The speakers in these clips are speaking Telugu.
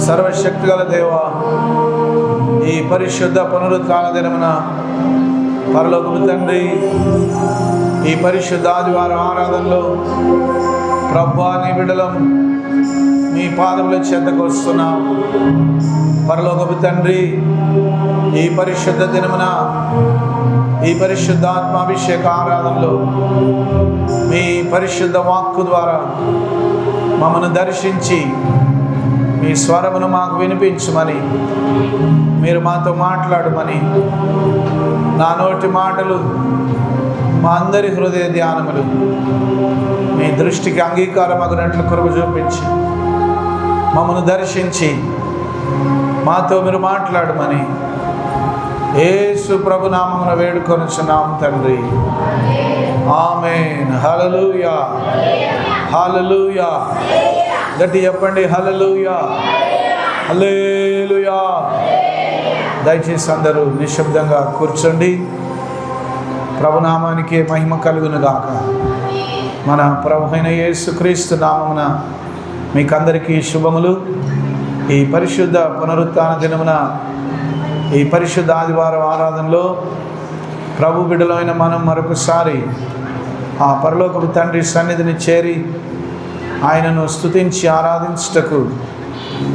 సర్వశక్తిగల దేవా, ఈ పరిశుద్ధ పునరుత్థాన దినమున పరలోకపు తండ్రి, ఈ పరిశుద్ధ ఆదివారం ఆరాధనలో ప్రభువా నీ బిడ్డలం మీ పాదముల చెంతకు వస్తున్నాం. పరలోకపు తండ్రి, ఈ పరిశుద్ధ దినమున ఈ పరిశుద్ధ ఆత్మాభిషేక ఆరాధనలో మీ పరిశుద్ధ వాక్కు ద్వారా మమ్మను దర్శించి మీ స్వరమును మాకు వినిపించమని, మీరు మాతో మాట్లాడమని, నా నోటి మాటలు మా అందరి హృదయ ధ్యానములు మీ దృష్టికి అంగీకారమగినట్లు కృప చూపించి మమ్మను దర్శించి మాతో మీరు మాట్లాడమని యేసు ప్రభు నామమున వేడుకొనుచున్నాం తండ్రి. ఆమేన్. హల్లెలూయా, హల్లెలూయా. గట్టి చెప్పండి, హల్లెలూయా, హల్లెలూయా. దయచేసి అందరూ నిశ్శబ్దంగా కూర్చోండి. ప్రభునామానికి మహిమ కలుగును గాక. మన ప్రభు అయిన యేసుక్రీస్తు నామమున మీకందరికీ శుభములు. ఈ పరిశుద్ధ పునరుత్థాన దినమున ఈ పరిశుద్ధ ఆదివారం ఆరాధనలో ప్రభు బిడ్డలైన మనం మరొకసారి ఆ పరలోకపు తండ్రి సన్నిధిని చేరి ఆయనను స్తుతించి ఆరాధించుటకు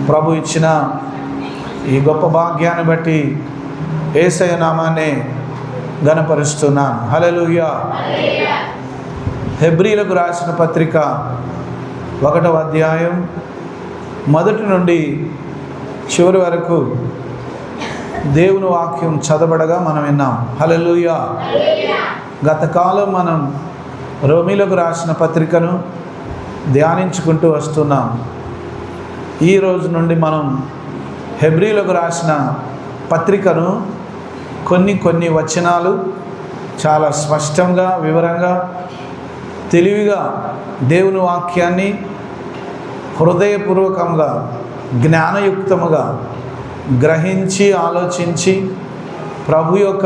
ప్రభు ఇచ్చిన ఈ గొప్ప భాగ్యాన్ని బట్టి యేసయ్య నామాన్నే ఘనపరుస్తున్నాను. హల్లెలూయా. హెబ్రీలకు రాసిన పత్రిక 1వ అధ్యాయం మొదటి నుండి చివరి వరకు దేవుని వాక్యం చదవబడగా మనం విన్నాం. హల్లెలూయా. గత కాలం మనం రోమీలకు రాసిన పత్రికను ధ్యానించుకుంటూ వస్తున్నాం. ఈ రోజు నుండి మనం హెబ్రీలకు రాసిన పత్రికను కొన్ని వచనాలు చాలా స్పష్టంగా, వివరంగా, తెలివిగా దేవుని వాక్యాన్ని హృదయపూర్వకంగా, జ్ఞానయుక్తముగా గ్రహించి ఆలోచించి ప్రభు యొక్క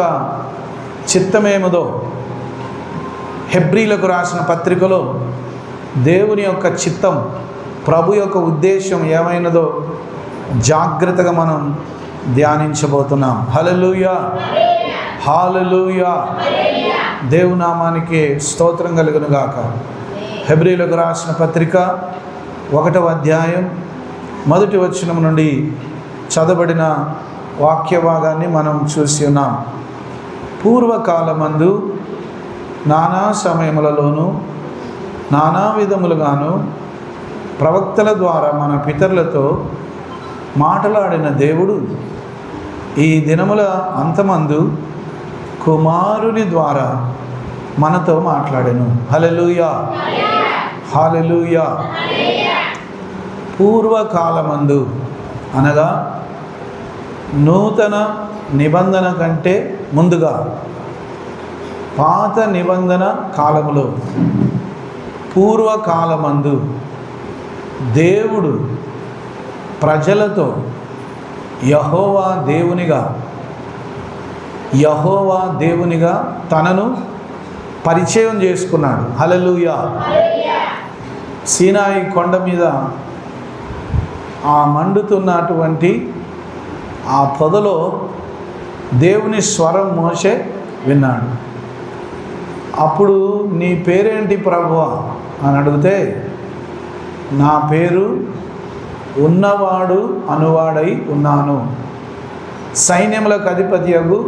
చిత్తమేమిదో హెబ్రీలకు రాసిన పత్రికలో దేవుని యొక్క చిత్తం, ప్రభు యొక్క ఉద్దేశం ఏమైనదో జాగ్రత్తగా మనం ధ్యానించబోతున్నాం. హల్లెలూయా, హల్లెలూయా. దేవునామానికి స్తోత్రం కలుగును గాక. హెబ్రీలకు రాసిన పత్రిక 1వ అధ్యాయం మొదటి వచనం నుండి చదవబడిన వాక్య భాగాన్ని మనం చూసి ఉన్నాం. పూర్వకాలమందు నానా సమయములలోనూ నానా విధములుగాను ప్రవక్తల ద్వారా మన పితరులతో మాట్లాడిన దేవుడు ఈ దినముల అంతమందు కుమారుని ద్వారా మనతో మాట్లాడెను. హల్లెలూయా, హల్లెలూయా. పూర్వకాలమందు అనగా నూతన నిబంధన కంటే ముందుగా, పాత నిబంధన కాలములో, పూర్వకాలమందు దేవుడు ప్రజలతో యెహోవా దేవునిగా తనను పరిచయం చేసుకున్నాడు. హల్లెలూయా. సీనాయి కొండ మీద ఆ మండుతున్నటువంటి ఆ పొదలో దేవుని స్వరం మోషే విన్నాడు. అప్పుడు నీ పేరేంటి ప్రభువా అని అడిగితే, నా పేరు ఉన్నవాడు అనువాడై ఉన్నాను, సైన్యములకు అధిపతియగు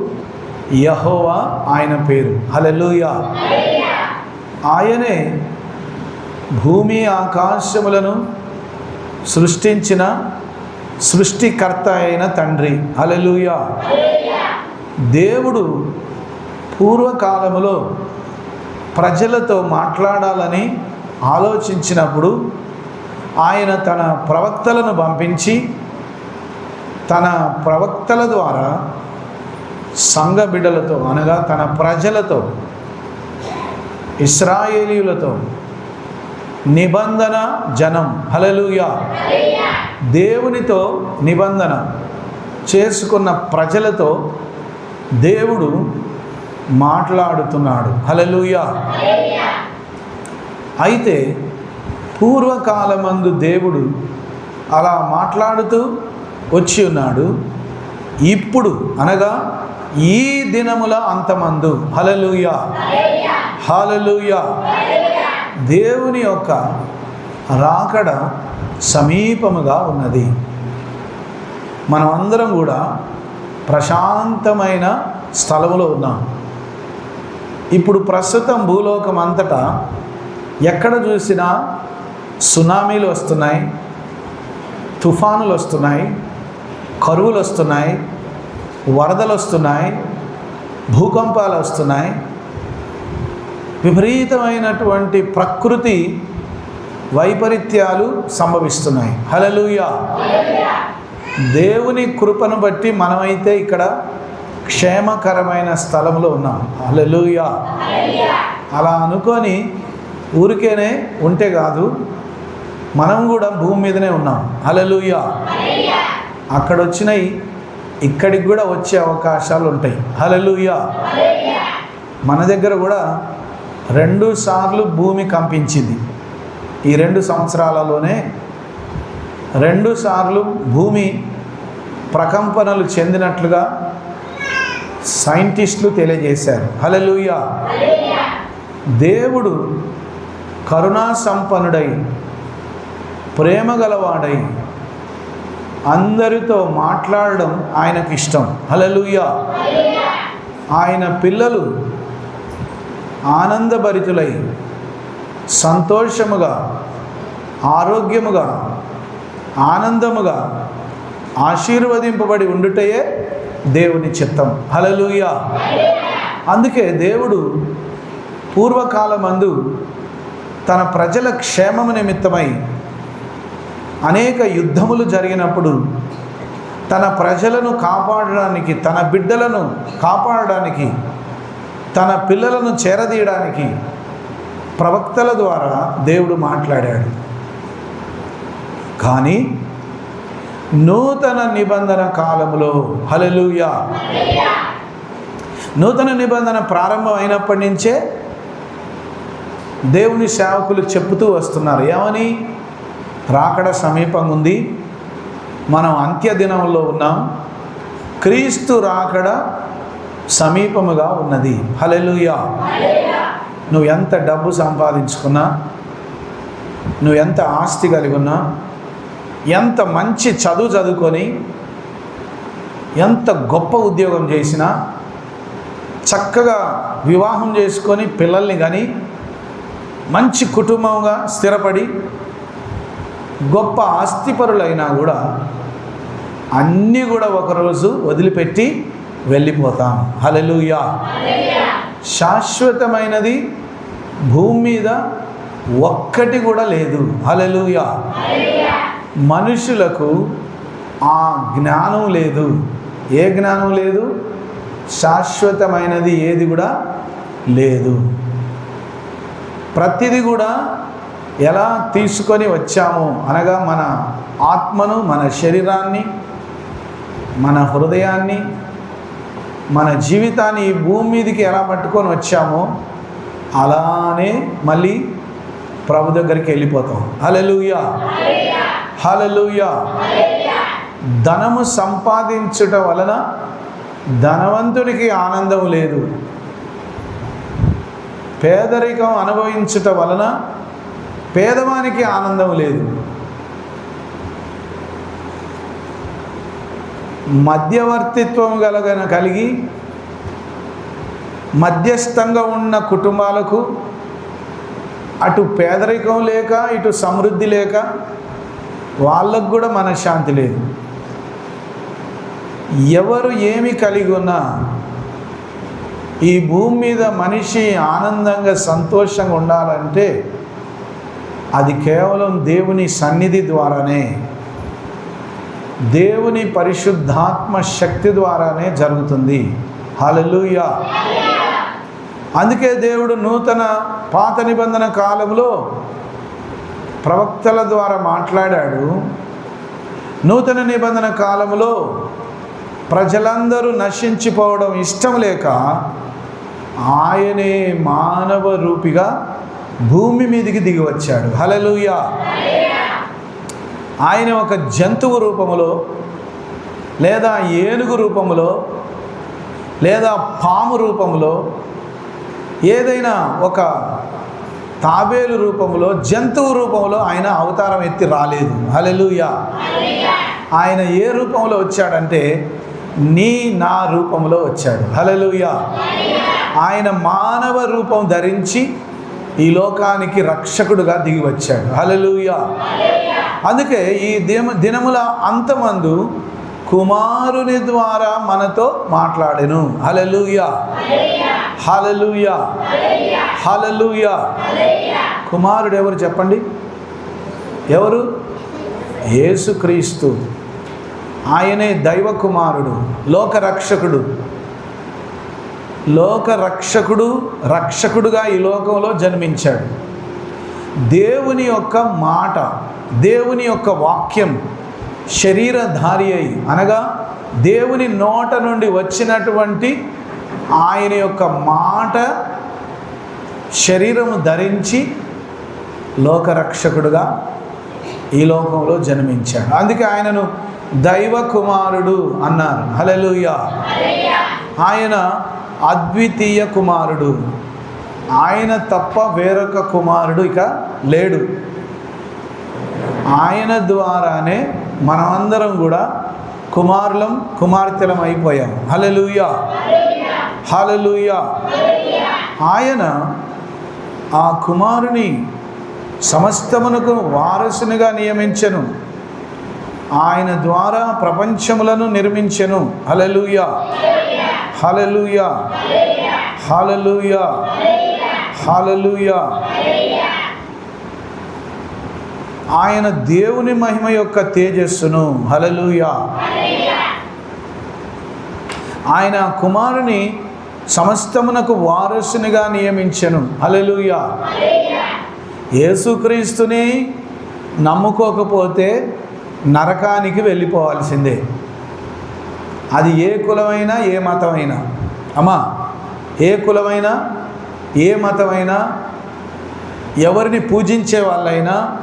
యెహోవా ఆయన పేరు. హల్లెలూయా. ఆయనే భూమి ఆకాశములను సృష్టించిన సృష్టికర్త అయిన తండ్రి. హల్లెలూయా. దేవుడు పూర్వకాలములో ప్రజలతో మాట్లాడాలని ఆలోచించినప్పుడు ఆయన తన ప్రవక్తలను పంపించి తన ప్రవక్తల ద్వారా సంఘ బిడ్డలతో అనగా తన ప్రజలతో, ఇశ్రాయేలీయులతో నిబంధన జనం, హల్లెలూయా, దేవునితో నిబంధన చేసుకున్న ప్రజలతో దేవుడు మాట్లాడుతున్నాడు. హల్లెలూయా. అయితే పూర్వకాలమందు దేవుడు అలా మాట్లాడుతూ వచ్చి ఉన్నాడు. ఇప్పుడు అనగా ఈ దినముల అంతమందు, హల్లెలూయా హల్లెలూయా, దేవుని యొక్క రాకడ సమీపముగా ఉన్నది. మనం అందరం కూడా ప్రశాంతమైన స్థలములో ఉన్నాం. ఇప్పుడు ప్రస్తుతం భూలోకం అంతటా ఎక్కడ చూసినా సునామీలు వస్తున్నాయి, తుఫానులు వస్తున్నాయి, కరువులు వస్తున్నాయి, వరదలు వస్తున్నాయి, భూకంపాలు వస్తున్నాయి. విపరీతమైనటువంటి ప్రకృతి వైపరీత్యాలు సంభవిస్తున్నాయి. హల్లెలూయా. దేవుని కృపను బట్టి మనమైతే ఇక్కడ క్షేమకరమైన స్థలంలో ఉన్నాం. హల్లెలూయా. అలా అనుకొని ఊరికేనే ఉంటే కాదు, మనం కూడా భూమి మీదనే ఉన్నాం. హల్లెలూయా. అక్కడ వచ్చినాయి, ఇక్కడికి కూడా వచ్చే అవకాశాలు ఉంటాయి. హల్లెలూయా. మన దగ్గర కూడా 2 సార్లు భూమి కంపించింది. ఈ 2 సంవత్సరాలలోనే 2 సార్లు భూమి ప్రకంపనలు చెందినట్లుగా సైంటిస్టులు తెలియజేశారు. హల్లెలూయా. దేవుడు కరుణా సంపన్నుడై, ప్రేమ గలవాడై, అందరితో మాట్లాడడం ఆయనకి ఇష్టం. హల్లెలూయా. ఆయన పిల్లలు ఆనందభరితులై, సంతోషముగా, ఆరోగ్యముగా, ఆనందముగా ఆశీర్వదింపబడి ఉండుటయే దేవుని చిత్తం. హల్లెలూయా. అందుకే దేవుడు పూర్వకాలమందు తన ప్రజల క్షేమము నిమిత్తమై అనేక యుద్ధములు జరిగినప్పుడు తన ప్రజలను కాపాడడానికి, తన బిడ్డలను కాపాడడానికి, తన పిల్లలను చేరదీయడానికి ప్రవక్తల ద్వారా దేవుడు మాట్లాడాడు. కానీ నూతన నిబంధన కాలములో, హల్లెలూయా, నూతన నిబంధన ప్రారంభం అయినప్పటి నుంచే దేవుని సేవకులు చెప్పుతూ వస్తున్నారు. ఏమని? రాకడ సమీపంగా ఉంది, మనం అంత్య దినంలో ఉన్నాం, క్రీస్తు రాకడ సమీపముగా ఉన్నది. హల్లెలూయా. నువ్వు ఎంత డబ్బు సంపాదించుకున్నా, నువ్వు ఎంత ఆస్తి కలిగి ఉన్నా, ఎంత మంచి చదువు చదువుకొని, ఎంత గొప్ప ఉద్యోగం చేసినా, చక్కగా వివాహం చేసుకొని పిల్లల్ని కానీ మంచి కుటుంబంగా స్థిరపడి గొప్ప ఆస్తిపరులైనా కూడా అన్నీ కూడా ఒకరోజు వదిలిపెట్టి వెళ్ళిపోతాం. హల్లెలూయా. శాశ్వతమైనది భూమి మీద ఒక్కటి కూడా లేదు. హల్లెలూయా. మనుషులకు ఆ జ్ఞానం లేదు. ఏ జ్ఞానం లేదు? శాశ్వతమైనది ఏది కూడా లేదు. ప్రతిదీ కూడా ఎలా తీసుకొని వచ్చామో అనగా మన ఆత్మను, మన శరీరాన్ని, మన హృదయాన్ని, మన జీవితాన్ని ఈ భూమి మీదకి ఎలా పట్టుకొని వచ్చామో అలానే మళ్ళీ ప్రభు దగ్గరికి వెళ్ళిపోతాం. హల్లెలూయా హల్లెలూయా. ధనము సంపాదించుట వలన ధనవంతునికి ఆనందం లేదు, పేదరికం అనుభవించుట వలన పేదవానికి ఆనందం లేదు. మధ్యవర్తిత్వం కలిగి మధ్యస్థంగా ఉన్న కుటుంబాలకు అటు పేదరికం లేక ఇటు సమృద్ధి లేక వాళ్ళకు కూడా మనశ్శాంతి లేదు. ఎవరు ఏమి కలిగి ఉన్నా ఈ భూమి మీద మనిషి ఆనందంగా సంతోషంగా ఉండాలంటే అది కేవలం దేవుని సన్నిధి ద్వారానే, దేవుని పరిశుద్ధాత్మ శక్తి ద్వారానే జరుగుతుంది. హల్లెలూయా. అందుకే దేవుడు పాత నిబంధన కాలంలో ప్రవక్తల ద్వారా మాట్లాడాడు. నూతన నిబంధన కాలంలో ప్రజలందరూ నశించిపోవడం ఇష్టం లేక ఆయనే మానవ రూపిగా భూమి మీదికి దిగి వచ్చాడు. హల్లెలూయా. ఆయన ఒక జంతువు రూపములో, లేదా ఏనుగు రూపములో, లేదా పాము రూపములో, ఏదైనా ఒక తాబేలు రూపంలో, జంతువు రూపంలో ఆయన అవతారం ఎత్తి రాలేదు. హల్లెలూయా. ఆయన ఏ రూపంలో వచ్చాడంటే నా రూపంలో వచ్చాడు. హల్లెలూయా. ఆయన మానవ రూపం ధరించి ఈ లోకానికి రక్షకుడుగా దిగి వచ్చాడు. హల్లెలూయా. అందుకే ఈ దినముల అంతమందు కుమారుని ద్వారా మనతో మాట్లాడెను. హల్లెలూయా, హల్లెలూయా, హల్లెలూయా. కుమారుడు ఎవరు చెప్పండి? ఎవరు? యేసుక్రీస్తు. ఆయనే దైవ కుమారుడు, లోకరక్షకుడు. లోకరక్షకుడు, రక్షకుడుగా ఈ లోకంలో జన్మించాడు. దేవుని యొక్క మాట, దేవుని యొక్క వాక్యం శరీరధారి అయి, అనగా దేవుని నోట నుండి వచ్చినటువంటి ఆయన యొక్క మాట శరీరము ధరించి లోకరక్షకుడుగా ఈ లోకంలో జన్మించాడు. అందుకే ఆయనను దైవ కుమారుడు అన్నారు. హల్లెలూయా. ఆయన అద్వితీయ కుమారుడు. ఆయన తప్ప వేరొక కుమారుడు ఇక లేడు. ఆయన ద్వారానే మనమందరం కూడా కుమారులం, కుమార్తెలం అయిపోయాం. హల్లెలూయా, హల్లెలూయా. ఆయన ఆ కుమారుని సమస్తమునకు వారసునిగా నియమించెను. ఆయన ద్వారా ప్రపంచములను నిర్మించెను. హల్లెలూయా, హల్లెలూయా, హల్లెలూయా, హల్లెలూయా. ఆయన దేవుని మహిమ యొక్క తేజస్సును, హల్లెలూయా, ఆయన కుమారుని సమస్తమునకు వారసునిగా నియమించెను. హల్లెలూయా. యేసుక్రీస్తుని నమ్ముకోకపోతే నరకానికి వెళ్ళిపోవాల్సిందే. అది ఏ కులమైనా, ఏ మతమైనా. అమ్మా, ఏ కులమైనా, ఏ మతమైనా, ఎవరిని పూజించే వాళ్ళైనా,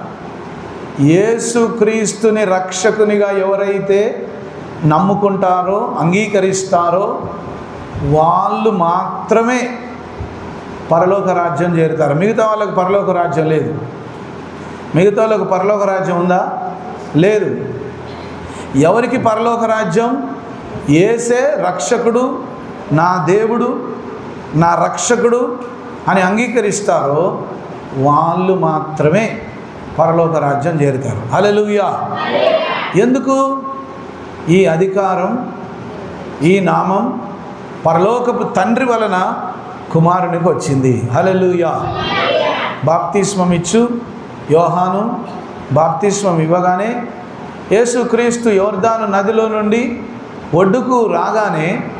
యేసుక్రీస్తుని రక్షకునిగా ఎవరైతే నమ్ముకుంటారో, అంగీకరిస్తారో వాళ్ళు మాత్రమే పరలోక రాజ్యం చేరుతారు. మిగతా వాళ్ళకు పరలోక రాజ్యం లేదు. మిగతా వాళ్ళకు పరలోక రాజ్యం ఉందా? లేదు. ఎవరికి పరలోక రాజ్యం? యేసే రక్షకుడు, నా దేవుడు, నా రక్షకుడు అని అంగీకరిస్తారో వాళ్ళు మాత్రమే పరలోక రాజ్యం చేరుతారు. హల్లెలూయా. ఎందుకు? ఈ అధికారం, ఈ నామం పరలోకపు తండ్రి వలన కుమారునికి వచ్చింది. హల్లెలూయా. బాప్తిస్మం ఇచ్చు యోహాను బాప్తిస్మం ఇవ్వగానే యేసుక్రీస్తు యోర్దాను నదిలో నుండి ఒడ్డుకు రాగానే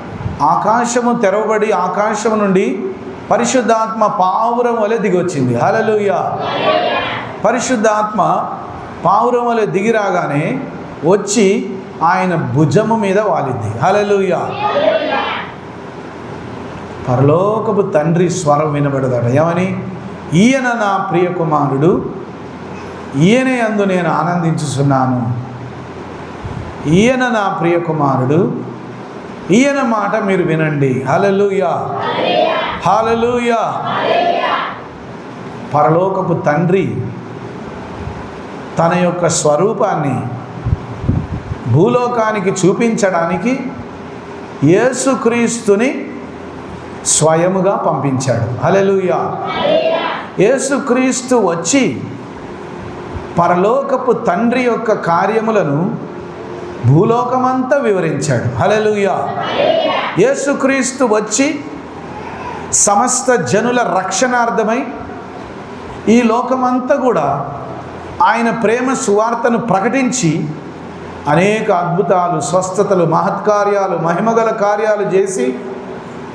ఆకాశము తెరవబడి ఆకాశము నుండి పరిశుద్ధాత్మ పావురం వలె దిగి వచ్చింది. హల్లెలూయా. పరిశుద్ధాత్మ పావురం వలె దిగి రాగానే వచ్చి ఆయన భుజము మీద వాలింది. హల్లెలూయా. పరలోకపు తండ్రి స్వరం వినబడతాడు. ఏమని? ఈయన నా ప్రియ కుమారుడు, ఈయనే యందు నేను ఆనందించుచున్నాను. ఈయన నా ప్రియ కుమారుడు, ఈయన మాట మీరు వినండి. హల్లెలూయా, హల్లెలూయా. పరలోకపు తండ్రి తన యొక్క స్వరూపాన్ని భూలోకానికి చూపించడానికి యేసుక్రీస్తుని స్వయముగా పంపించాడు. హల్లెలూయా. యేసుక్రీస్తు వచ్చి పరలోకపు తండ్రి యొక్క కార్యములను భూలోకమంతా వివరించాడు. హల్లెలూయా. యేసుక్రీస్తు వచ్చి సమస్త జనుల రక్షణార్థమై ఈ లోకమంతా కూడా ఆయన ప్రేమ సువార్తను ప్రకటించి అనేక అద్భుతాలు, స్వస్థతలు, మహత్కార్యాలు, మహిమగల కార్యాలు చేసి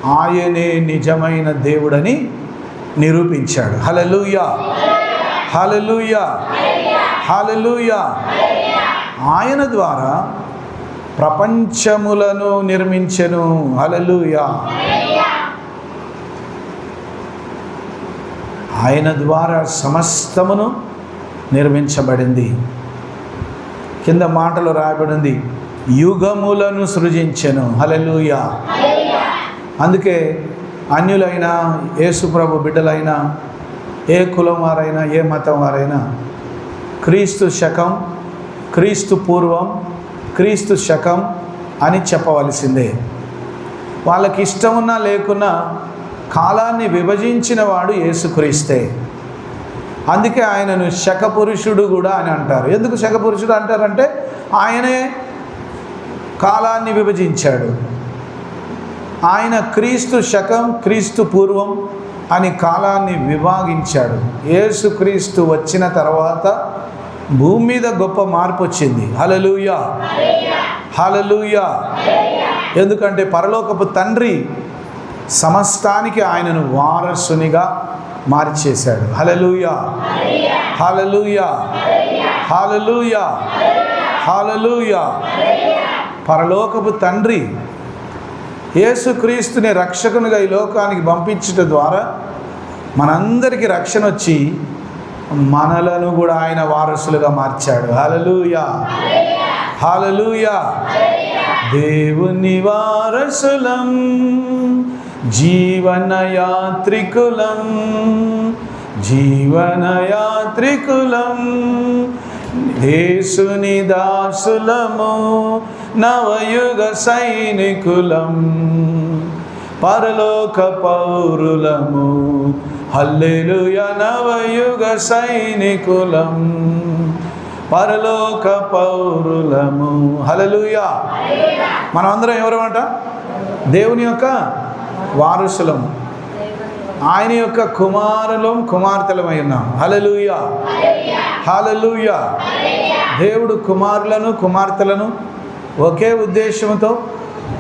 ఆయనే నిజమైన దేవుడని నిరూపించాడు. హల్లెలూయా, హల్లెలూయా, హల్లెలూయా. ఆయన ద్వారా ప్రపంచములను నిర్మించెను. హల్లెలూయా. ఆయన ద్వారా సమస్తమును నిర్మించబడింది. కింద మాటలు రాయబడింది, యుగములను సృజించెను. హల్లెలూయా. అందుకే అన్యులైనా, యేసుప్రభు బిడ్డలైనా, ఏ కులం వారైనా, ఏ మతం వారైనా క్రీస్తు శకం, క్రీస్తు పూర్వం, క్రీస్తు శకం అని చెప్పవలసిందే. వాళ్ళకి ఇష్టమున్నా లేకున్నా కాలాన్ని విభజించిన వాడు యేసుక్రీస్తే. అందుకే ఆయనను శకపురుషుడు కూడా అని అంటారు. ఎందుకు శకపురుషుడు అంటారంటే ఆయనే కాలాన్ని విభజించాడు. ఆయన క్రీస్తు శకం, క్రీస్తు పూర్వం అని కాలాన్ని విభాగించాడు. యేసుక్రీస్తు వచ్చిన తర్వాత భూమి మీద గొప్ప మార్పు వచ్చింది. హల్లెలూయా, హల్లెలూయా. ఎందుకంటే పరలోకపు తండ్రి సమస్తానికి ఆయనను వారసునిగా మార్చేశాడు. హల్లెలూయా, హల్లెలూయా, హల్లెలూయా, హల్లెలూయా. పరలోకపు తండ్రి యేసుక్రీస్తుని రక్షకునిగా ఈ లోకానికి పంపించడం ద్వారా మనందరికీ రక్షణ వచ్చి మనలను కూడా ఆయన వారసులుగా మార్చాడు. హల్లెలూయా, హల్లెలూయా. దేవుని వారసులం, జీవనయాత్రికులం, జీవనయాత్రికులం, యేసుని దాసులము, నవయుగ సైనికులం, పరలోక పౌరులము. హల్లెలూయా. నవయుగ సైనికులం, పరలోక పౌరులము. హల్లెలూయా. మనం అందరం ఎవరమాట? దేవుని యొక్క వారసులం, ఆయన యొక్క కుమారులం, కుమార్తెలమై ఉన్నాం. హల్లెలూయా, హల్లెలూయా. దేవుడు కుమారులను, కుమార్తెలను ఒకే ఉద్దేశంతో,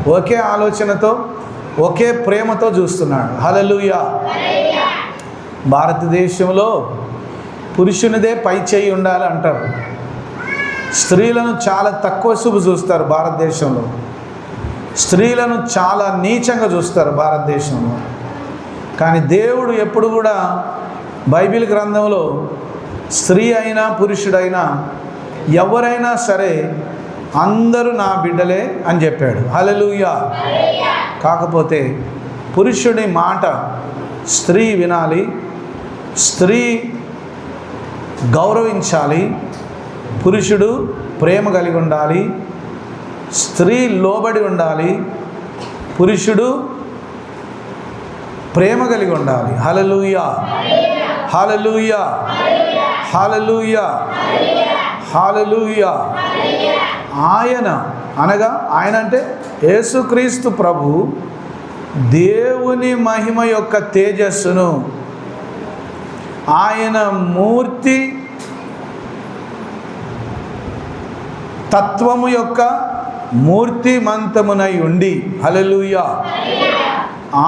ఒకే ఆలోచనతో, ఒకే ప్రేమతో చూస్తున్నాడు. హల్లెలూయా. భారతదేశంలో పురుషునిదే పై చేయి ఉండాలి అంటారు. స్త్రీలను చాలా తక్కువ చూపు చూస్తారు భారతదేశంలో. స్త్రీలను చాలా నీచంగా చూస్తారు భారతదేశంలో. కానీ దేవుడు ఎప్పుడు కూడా బైబిల్ గ్రంథంలో స్త్రీ అయినా పురుషుడైనా ఎవరైనా సరే అందరూ నా బిడ్డలే అని చెప్పాడు. హల్లెలూయా. కాకపోతే పురుషుడి మాట స్త్రీ వినాలి, స్త్రీ గౌరవించాలి, పురుషుడు ప్రేమ కలిగి ఉండాలి, స్త్రీ లోబడి ఉండాలి, పురుషుడు ప్రేమ కలిగి ఉండాలి. హల్లెలూయా, హల్లెలూయా, హల్లెలూయా, హల్లెలూయా. ఆయన అనగా ఆయన అంటే యేసుక్రీస్తు ప్రభు దేవుని మహిమ యొక్క తేజస్సును, ఆయన మూర్తి తత్వము యొక్క మూర్తిమంతమునై ఉండి, హల్లెలూయా,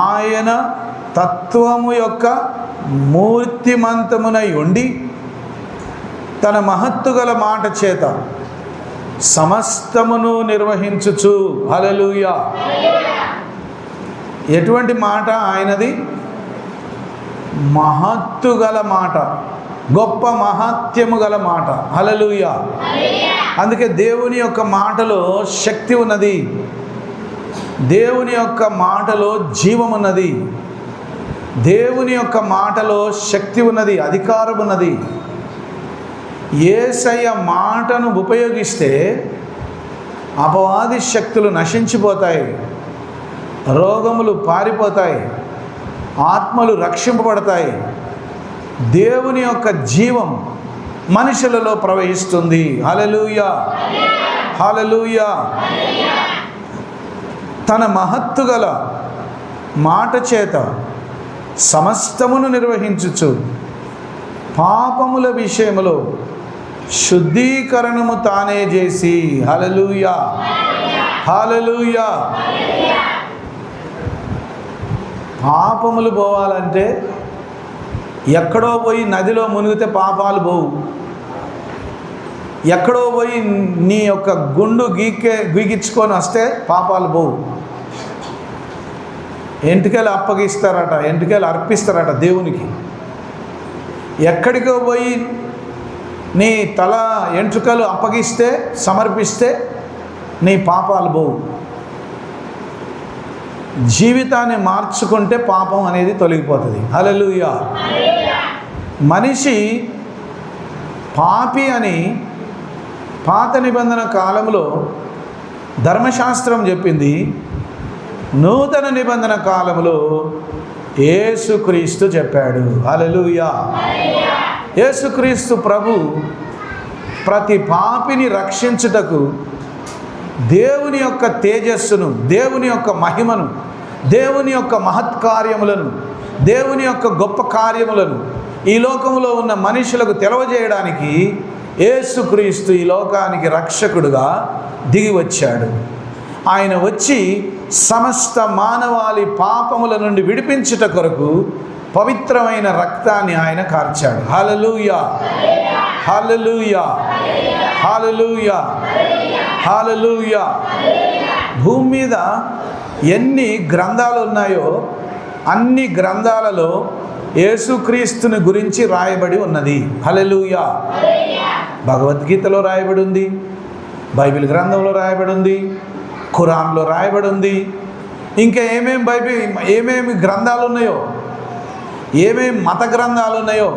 ఆయన తత్వము యొక్క మూర్తిమంతమునై ఉండి తన మహత్తుగల మాట చేత సమస్తమును నిర్వహించుచు, హల్లెలూయా. ఎటువంటి మాట ఆయనది? మహత్తుగల మాట, గొప్ప మహాత్యము గల మాట. హల్లెలూయా. అందుకే దేవుని యొక్క మాటలో శక్తి ఉన్నది, దేవుని యొక్క మాటలో జీవం ఉన్నది, దేవుని యొక్క మాటలో శక్తి ఉన్నది, అధికారం ఉన్నది. యేసయ్య మాటను ఉపయోగిస్తే అపవాది శక్తులు నశించిపోతాయి, రోగములు పారిపోతాయి, ఆత్మలు రక్షింపబడతాయి, దేవుని యొక్క జీవం మనుషులలో ప్రవహిస్తుంది. హల్లెలూయా, హల్లెలూయా. తన మహత్తుగల మాట చేత సమస్తమును నిర్వహించుచు పాపముల విషయములో శుద్ధీకరణము తానే చేసి, హల్లెలూయా, హల్లెలూయా. పాపములు పోవాలంటే ఎక్కడో పోయి నదిలో మునిగితే పాపాలు పోవు. ఎక్కడో పోయి నీ యొక్క గుండు గీకించుకొని వస్తే పాపాలు పోవు. ఎంటికలు అప్పగిస్తారట, ఎంటికలు అర్పిస్తారట దేవునికి. ఎక్కడికో పోయి నీ తల ఎంట్రుకలు అప్పగిస్తే, సమర్పిస్తే నీ పాపాలు పోవు. జీవితాన్ని మార్చుకుంటే పాపం అనేది తొలగిపోతుంది. హల్లెలూయా. మనిషి పాపి అని పాత నిబంధన కాలంలో ధర్మశాస్త్రం చెప్పింది. నూతన నిబంధన కాలంలో యేసుక్రీస్తు చెప్పాడు. హల్లెలూయా. యేసుక్రీస్తు ప్రభు ప్రతి పాపిని రక్షించుటకు దేవుని యొక్క తేజస్సును, దేవుని యొక్క మహిమను, దేవుని యొక్క మహత్కార్యములను, దేవుని యొక్క గొప్ప కార్యములను ఈ లోకంలో ఉన్న మనుషులకు తెలియజేయడానికి యేసుక్రీస్తు ఈ లోకానికి రక్షకుడుగా దిగి వచ్చాడు. ఆయన వచ్చి సమస్త మానవాళి పాపముల నుండి విడిపించుట కొరకు పవిత్రమైన రక్తాన్ని ఆయన కార్చాడు. హల్లెలూయా, హల్లెలూయా, హల్లెలూయా, హల్లెలూయా. భూమి మీద ఎన్ని గ్రంథాలు ఉన్నాయో అన్ని గ్రంథాలలో యేసుక్రీస్తుని గురించి రాయబడి ఉన్నది. హల్లెలూయా. భగవద్గీతలో రాయబడి ఉంది, బైబిల్ గ్రంథంలో రాయబడి ఉంది, ఖురాన్లో రాయబడి ఉంది. ఇంకా ఏమేమి గ్రంథాలు ఉన్నాయో, ఏమేమి మత గ్రంథాలు ఉన్నాయో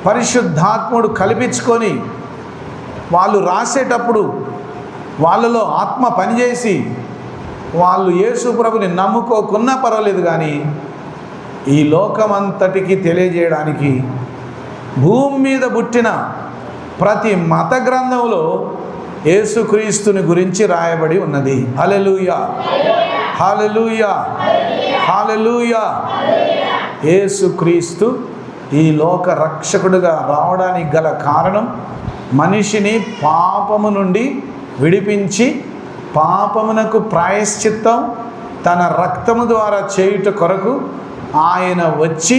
పరిశుద్ధాత్ముడు కల్పించుకొని వాళ్ళు రాసేటప్పుడు వాళ్ళలో ఆత్మ పనిచేసి వాళ్ళు యేసు ప్రభుని నమ్ముకోకున్నా పర్వాలేదు, కానీ ఈ లోకమంతటికి తెలియజేయడానికి భూమి మీద పుట్టిన ప్రతి మత గ్రంథంలో యేసుక్రీస్తుని గురించి రాయబడి ఉన్నది. హల్లెలూయా, హల్లెలూయా, హల్లెలూయా. యేసుక్రీస్తు ఈ లోక రక్షకుడుగా రావడానికి గల కారణం మనిషిని పాపము నుండి విడిపించి పాపమునకు ప్రాయశ్చిత్తం తన రక్తము ద్వారా చేయుట కొరకు ఆయన వచ్చి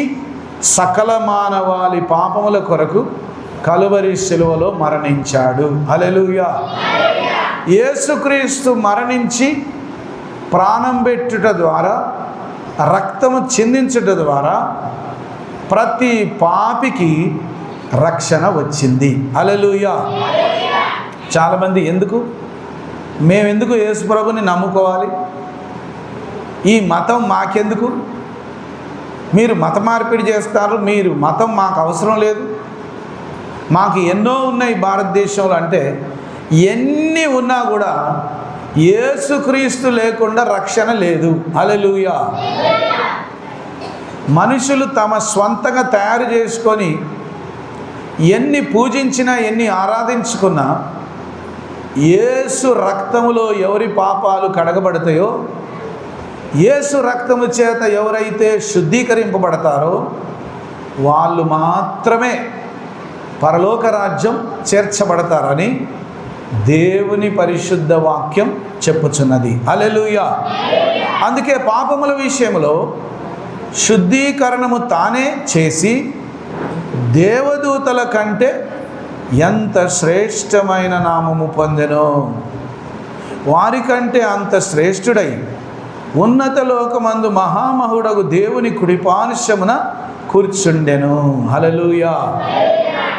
సకల మానవాళి పాపముల కొరకు కలువరి శిలువలో మరణించాడు. హల్లెలూయా. యేసుక్రీస్తు మరణించి ప్రాణం పెట్టుట ద్వారా, రక్తము చిందించుట ద్వారా ప్రతి పాపికి రక్షణ వచ్చింది. హల్లెలూయా. చాలామంది మేమెందుకు యేసు ప్రభుని నమ్ముకోవాలి, ఈ మతం మాకెందుకు, మీరు మత మార్పిడి చేస్తారు, మీరు మతం మాకు అవసరం లేదు, మాకు ఎన్నో ఉన్నాయి భారతదేశంలో అంటే ఎన్ని ఉన్నా కూడా యేసుక్రీస్తు లేకుండా రక్షణ లేదు. హల్లెలూయా. మనుషులు తమ స్వంతంగా తయారు చేసుకొని ఎన్ని పూజించినా ఎన్ని ఆరాధించుకున్నా యేసు రక్తములో ఎవరి పాపాలు కడగబడతాయో, యేసు రక్తము చేత ఎవరైతే శుద్ధీకరింపబడతారో వాళ్ళు మాత్రమే పరలోక రాజ్యం చేర్చబడతారని దేవుని పరిశుద్ధ వాక్యం చెప్పుచున్నది. హల్లెలూయా. అందుకే పాపముల విషయంలో శుద్ధీకరణము తానే చేసి దేవదూతల కంటే ఎంత శ్రేష్టమైన నామము పొందెనో, వారికంటే అంత శ్రేష్ఠుడై ఉన్నత లోకమందు మహామహుడగు దేవుని కుడిపార్శ్వమున కూర్చుండెను. హల్లెలూయా.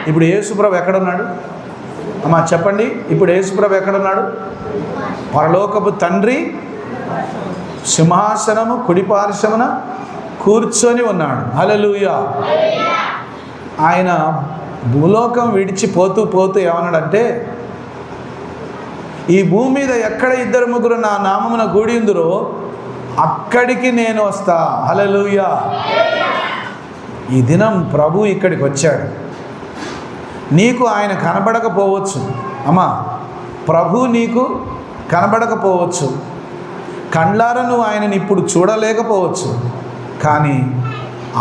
ఇప్పుడు యేసుప్రభు ఎక్కడున్నాడు అమ్మా చెప్పండి? ఇప్పుడు యేసుప్రభు ఎక్కడున్నాడు? పరలోకపు తండ్రి సింహాసనము కుడిపార్శ్వమున కూర్చొని ఉన్నాడు. హల్లెలూయా. ఆయన భూలోకం విడిచిపోతూ ఏమన్నాడంటే, ఈ భూమి మీద ఎక్కడ 2-3 నా నామమున కూడి ఉందురో అక్కడికి నేను వస్తా. హల్లెలూయా. ఈ దినం ప్రభు ఇక్కడికి వచ్చాడు. నీకు ఆయన కనబడకపోవచ్చు అమ్మా, ప్రభు నీకు కనబడకపోవచ్చు, కండ్లారా నువ్వు ఆయనని ఇప్పుడు చూడలేకపోవచ్చు, కానీ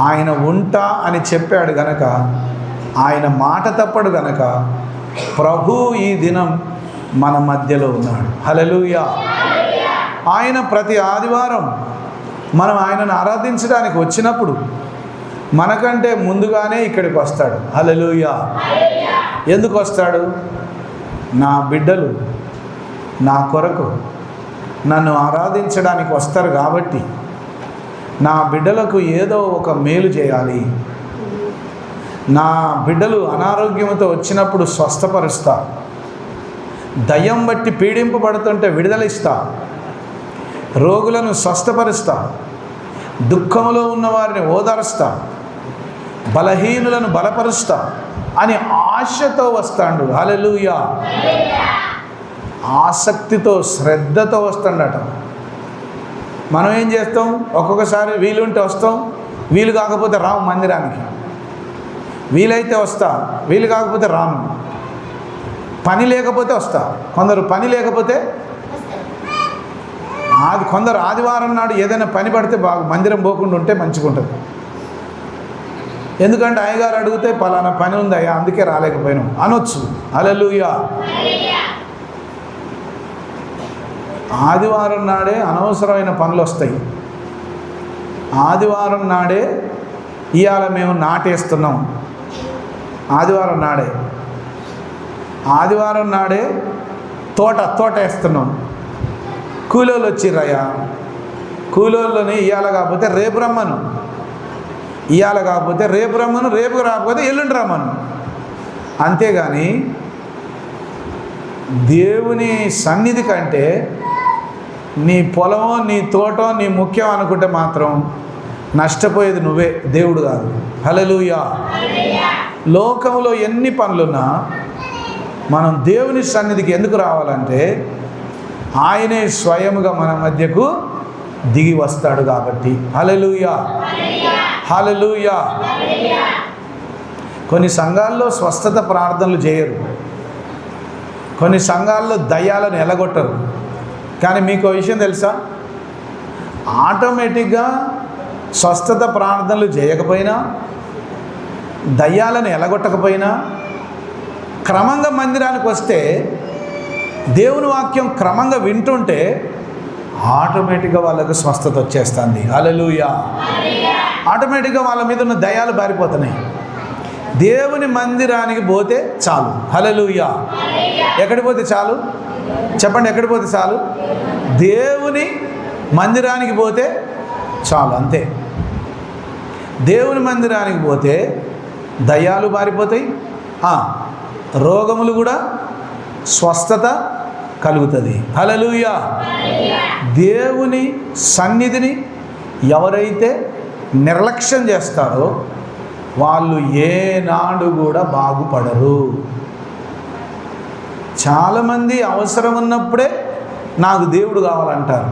ఆయన ఉంటా అని చెప్పాడు గనక, ఆయన మాట తప్పడు గనక ప్రభు ఈ దినం మన మధ్యలో ఉన్నాడు. హల్లెలూయా. ఆయన ప్రతి ఆదివారం మనం ఆయనను ఆరాధించడానికి వచ్చినప్పుడు మనకంటే ముందుగానే ఇక్కడికి వస్తాడు. హల్లెలూయా. ఎందుకు వస్తాడు? నా బిడ్డలు నా కొరకు నన్ను ఆరాధించడానికి వస్తారు కాబట్టి నా బిడ్డలకు ఏదో ఒక మేలు చేయాలి, నా బిడ్డలు అనారోగ్యంతో వచ్చినప్పుడు స్వస్థపరుస్తా, దయ్యం బట్టి పీడింపబడుతుంటే విడుదల ఇస్తా, రోగులను స్వస్థపరుస్తా, దుఃఖంలో ఉన్న వారిని ఓదారుస్తా, బలహీనులను బలపరుస్తా అని ఆశతో వస్తాడు. హల్లెలూయా. ఆసక్తితో శ్రద్ధతో వస్తాడట. మనం ఏం చేస్తాం? ఒక్కొక్కసారి వీలుంటే వస్తాం, వీలు కాకపోతే రాము మందిరానికి. వీలైతే వస్తా, వీలు కాకపోతే రాను. పని లేకపోతే వస్తా. కొందరు పని లేకపోతే కొందరు ఆదివారం నాడు ఏదైనా పని పడితే మందిరం పోకుండా ఉంటే మంచిగా ఉంటుంది. ఎందుకంటే అయ్యగారు అడిగితే పలానా పని ఉంది అయ్యా అందుకే రాలేకపోయినాం అనొచ్చు. హల్లెలూయా. ఆదివారం నాడే అనవసరమైన పనులు వస్తాయి. ఆదివారం నాడే ఇవాళ మేము నాటేస్తున్నాం, ఆదివారం నాడే. ఆదివారం నాడే తోట వేస్తున్నాం. కూలోళ్ళు వచ్చిర్రయ్యా, కూలోళ్ళని ఇవాళ కాకపోతే రేపు రమ్మను, ఇవాళ కాకపోతే రేపు రమ్మను, రేపు రాకపోతే ఎల్లుండి రమ్మను. అంతేగాని దేవుని సన్నిధి కంటే నీ పొలమో నీ తోటో నీ ముఖ్యం అనుకుంటే మాత్రం నష్టపోయేది నువ్వే, దేవుడు కాదు. హల్లెలూయా. లోకంలో ఎన్ని పనులున్నా మనం దేవుని సన్నిధికి ఎందుకు రావాలంటే ఆయనే స్వయముగా మన మధ్యకు దిగి వస్తాడు కాబట్టి. హల్లెలూయా. హల్లెలూయా. కొన్ని సంఘాల్లో స్వస్థత ప్రార్థనలు చేయరు, కొన్ని సంఘాల్లో దయ్యాలను ఎలగొట్టరు. కానీ మీకు విషయం తెలుసా? ఆటోమేటిక్గా స్వస్థత ప్రార్థనలు చేయకపోయినా, దయ్యాలను ఎలగొట్టకపోయినా, క్రమంగా మందిరానికి వస్తే దేవుని వాక్యం క్రమంగా వింటుంటే ఆటోమేటిక్గా వాళ్ళకు స్వస్థత వచ్చేస్తుంది. హల్లెలూయా. ఆటోమేటిక్గా వాళ్ళ మీద ఉన్న దయ్యాలు పారిపోతున్నాయి. దేవుని మందిరానికి పోతే చాలు. హల్లెలూయా. ఎక్కడికి పోతే చాలు చెప్పండి? ఎక్కడికి పోతే చాలు? దేవుని మందిరానికి పోతే చాలు, అంతే. దేవుని మందిరానికి పోతే దయ్యాలు పారిపోతాయి, రోగములు కూడా స్వస్థత కలుగుతుంది. హల్లెలూయా. దేవుని సన్నిధిని ఎవరైతే నిర్లక్ష్యం చేస్తారో వాళ్ళు ఏనాడు కూడా బాగుపడరు. చాలామంది అవసరం ఉన్నప్పుడే నాకు దేవుడు కావాలంటారు.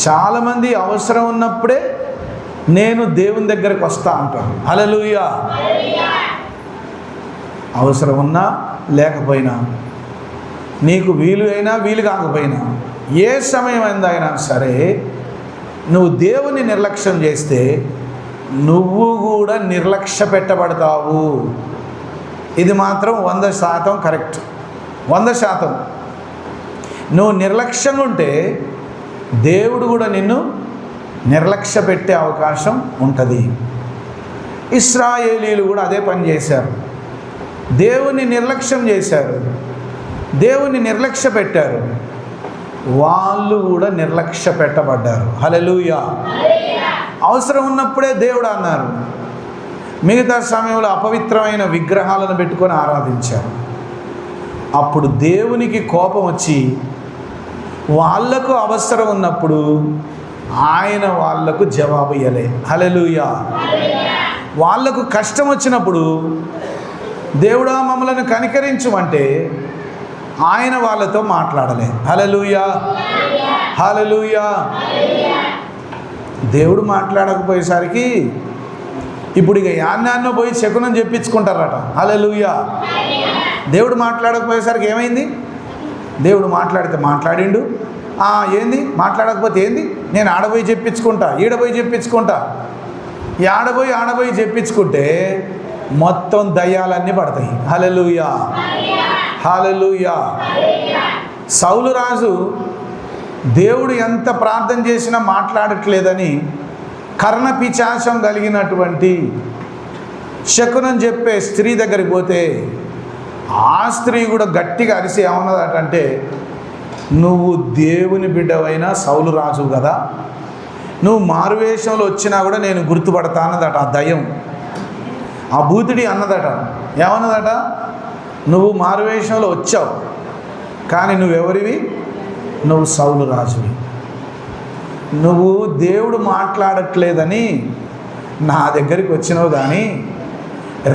చాలామంది అవసరం ఉన్నప్పుడే నేను దేవుని దగ్గరకు వస్తా అంటాను. హల్లెలూయా. అవసరం ఉన్నా లేకపోయినా, నీకు వీలు అయినా వీలు కాకపోయినా, ఏ సమయం అయినా సరే నువ్వు దేవుని నిర్లక్ష్యం చేస్తే నువ్వు కూడా నిర్లక్ష్య పెట్టబడతావు. ఇది మాత్రం 100% కరెక్ట్. 100%. నువ్వు నిర్లక్ష్యంగా ఉంటే దేవుడు కూడా నిన్ను నిర్లక్ష్య పెట్టే అవకాశం ఉంటుంది. ఇశ్రాయేలీలు కూడా అదే పని చేశారు. దేవుని నిర్లక్ష్యం చేశారు, దేవుని నిర్లక్ష్య పెట్టారు, వాళ్ళు కూడా నిర్లక్ష్య పెట్టబడ్డారు. హల్లెలూయా. అవసరం ఉన్నప్పుడే దేవుడు అన్నారు, మిగతా సమయంలో అపవిత్రమైన విగ్రహాలను పెట్టుకొని ఆరాధించారు. అప్పుడు దేవునికి కోపం వచ్చి వాళ్లకు అవసరం ఉన్నప్పుడు ఆయన వాళ్లకు జవాబు ఇయ్యలే. హల్లెలూయా. వాళ్లకు కష్టం వచ్చినప్పుడు దేవుడా మమ్మలను కనికరించమంటే ఆయన వాళ్ళతో మాట్లాడలే. హల్లెలూయా. హల్లెలూయా. దేవుడు మాట్లాడకపోయేసరికి ఇప్పుడు ఇక యాన్నో పోయి శకునం చెప్పించుకుంటారట. హల్లెలూయా. దేవుడు మాట్లాడకపోయేసరికి ఏమైంది? దేవుడు మాట్లాడితే మాట్లాడిండు, ఏంది మాట్లాడకపోతే ఏంది, నేను ఆడపోయి చెప్పించుకుంటా, ఈడపోయి చెప్పించుకుంటా. ఆడపోయి చెప్పించుకుంటే మొత్తం దయ్యాలన్నీ పడతాయి. హల్లెలూయా. హల్లెలూయా. సౌలు రాజు దేవుడు ఎంత ప్రార్థన చేసినా మాట్లాడట్లేదని కర్ణపిశాచం కలిగినటువంటి శకునం చెప్పే స్త్రీ దగ్గరికి పోతే ఆ స్త్రీ కూడా గట్టిగా అరిసి ఏమన్నదటంటే, నువ్వు దేవుని బిడ్డవైనా సౌలు రాజు కదా, నువ్వు మారువేషంలో వచ్చినా కూడా నేను గుర్తుపడతానదట ఆ దయ్యం. ఆ బూతుడి అన్నదట, ఏమన్నదట, నువ్వు మారువేషంలో వచ్చావు, కానీ నువ్వెవరివి? నువ్వు సౌలు రాజువి. నువ్వు దేవుడు మాట్లాడట్లేదని నా దగ్గరికి వచ్చినావు, కానీ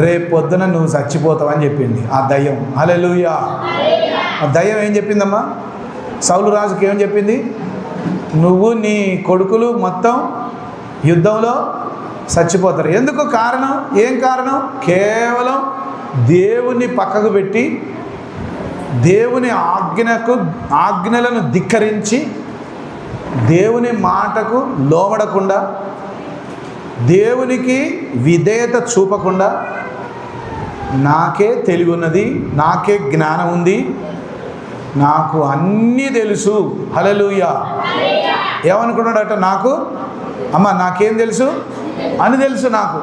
రేపొద్దున నువ్వు చచ్చిపోతావని చెప్పింది ఆ దయ్యం. హల్లెలూయా. ఆ దయ్యం ఏం చెప్పిందమ్మా? సౌలు రాజుకి ఏం చెప్పింది? నువ్వు నీ కొడుకులు మొత్తం యుద్ధంలో చచ్చిపోతారు. ఎందుకు? కారణం ఏం కారణం? కేవలం దేవుని పక్కకు పెట్టి దేవుని ఆజ్ఞలను ధిక్కరించి దేవుని మాటకు లోబడకుండా దేవునికి విధేయత చూపకుండా నాకే తెలివి ఉన్నది, నాకే జ్ఞానం ఉంది, నాకు అన్నీ తెలుసు. హల్లెలూయా. ఏమనుకున్నాడట? నాకేం తెలుసు అని తెలుసు. నాకు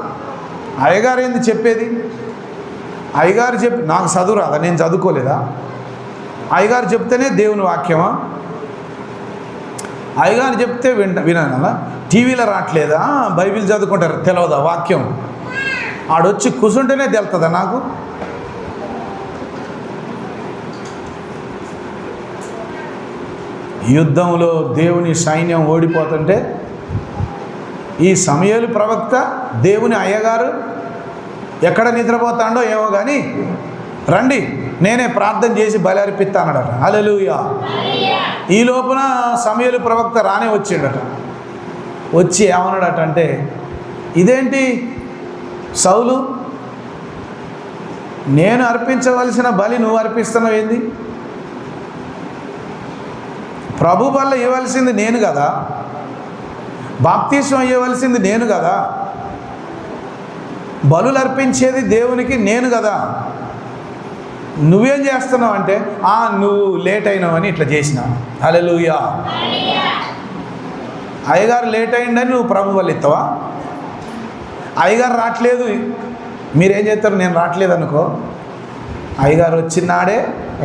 అయ్యగారు ఏంది చెప్పేది? అయ్యగారు చెప్పి నాకు చదువు రాదా? నేను చదువుకోలేదా? అయ్యగారు చెప్తేనే దేవుని వాక్యమా? అయ్యగారు చెప్తే వినాలా? టీవీలో రావట్లేదా? బైబిల్ చదువుకుంటారు, తెలవదా వాక్యం? ఆడొచ్చి కూర్చుంటేనే తెలుస్తుందా నాకు? యుద్ధంలో దేవుని సైన్యం ఓడిపోతుంటే ఈ సమూయేలు ప్రవక్త దేవుని అయ్యగారు ఎక్కడ నిద్రపోతాడో ఏమో కానీ రండి నేనే ప్రార్థన చేసి బలి అర్పిస్తానడట. హల్లెలూయా. ఈ లోపున సమూయేలు ప్రవక్త రానే వచ్చిండట. వచ్చి ఏమన్నాడట అంటే, ఇదేంటి సౌలు, నేను అర్పించవలసిన బలి నువ్వు అర్పిస్తున్నావు ఏంది? ప్రభు వల్ల ఇవ్వాల్సింది నేను కదా, బాప్తిస్మం ఇవ్వవలసింది నేను కదా, బలులు అర్పించేది దేవునికి నేను కదా, నువ్వేం చేస్తున్నావు అంటే నువ్వు లేట్ అయినావని ఇట్లా చేసినావు. హల్లెలూయా. అయ్యగారు లేట్ అయిందని నువ్వు ప్రభు వల్ల ఇస్తావా? అయ్యగారు రావట్లేదు, మీరేం చేస్తారు? నేను రావట్లేదు అనుకో, అయ్యగారు వచ్చినాడే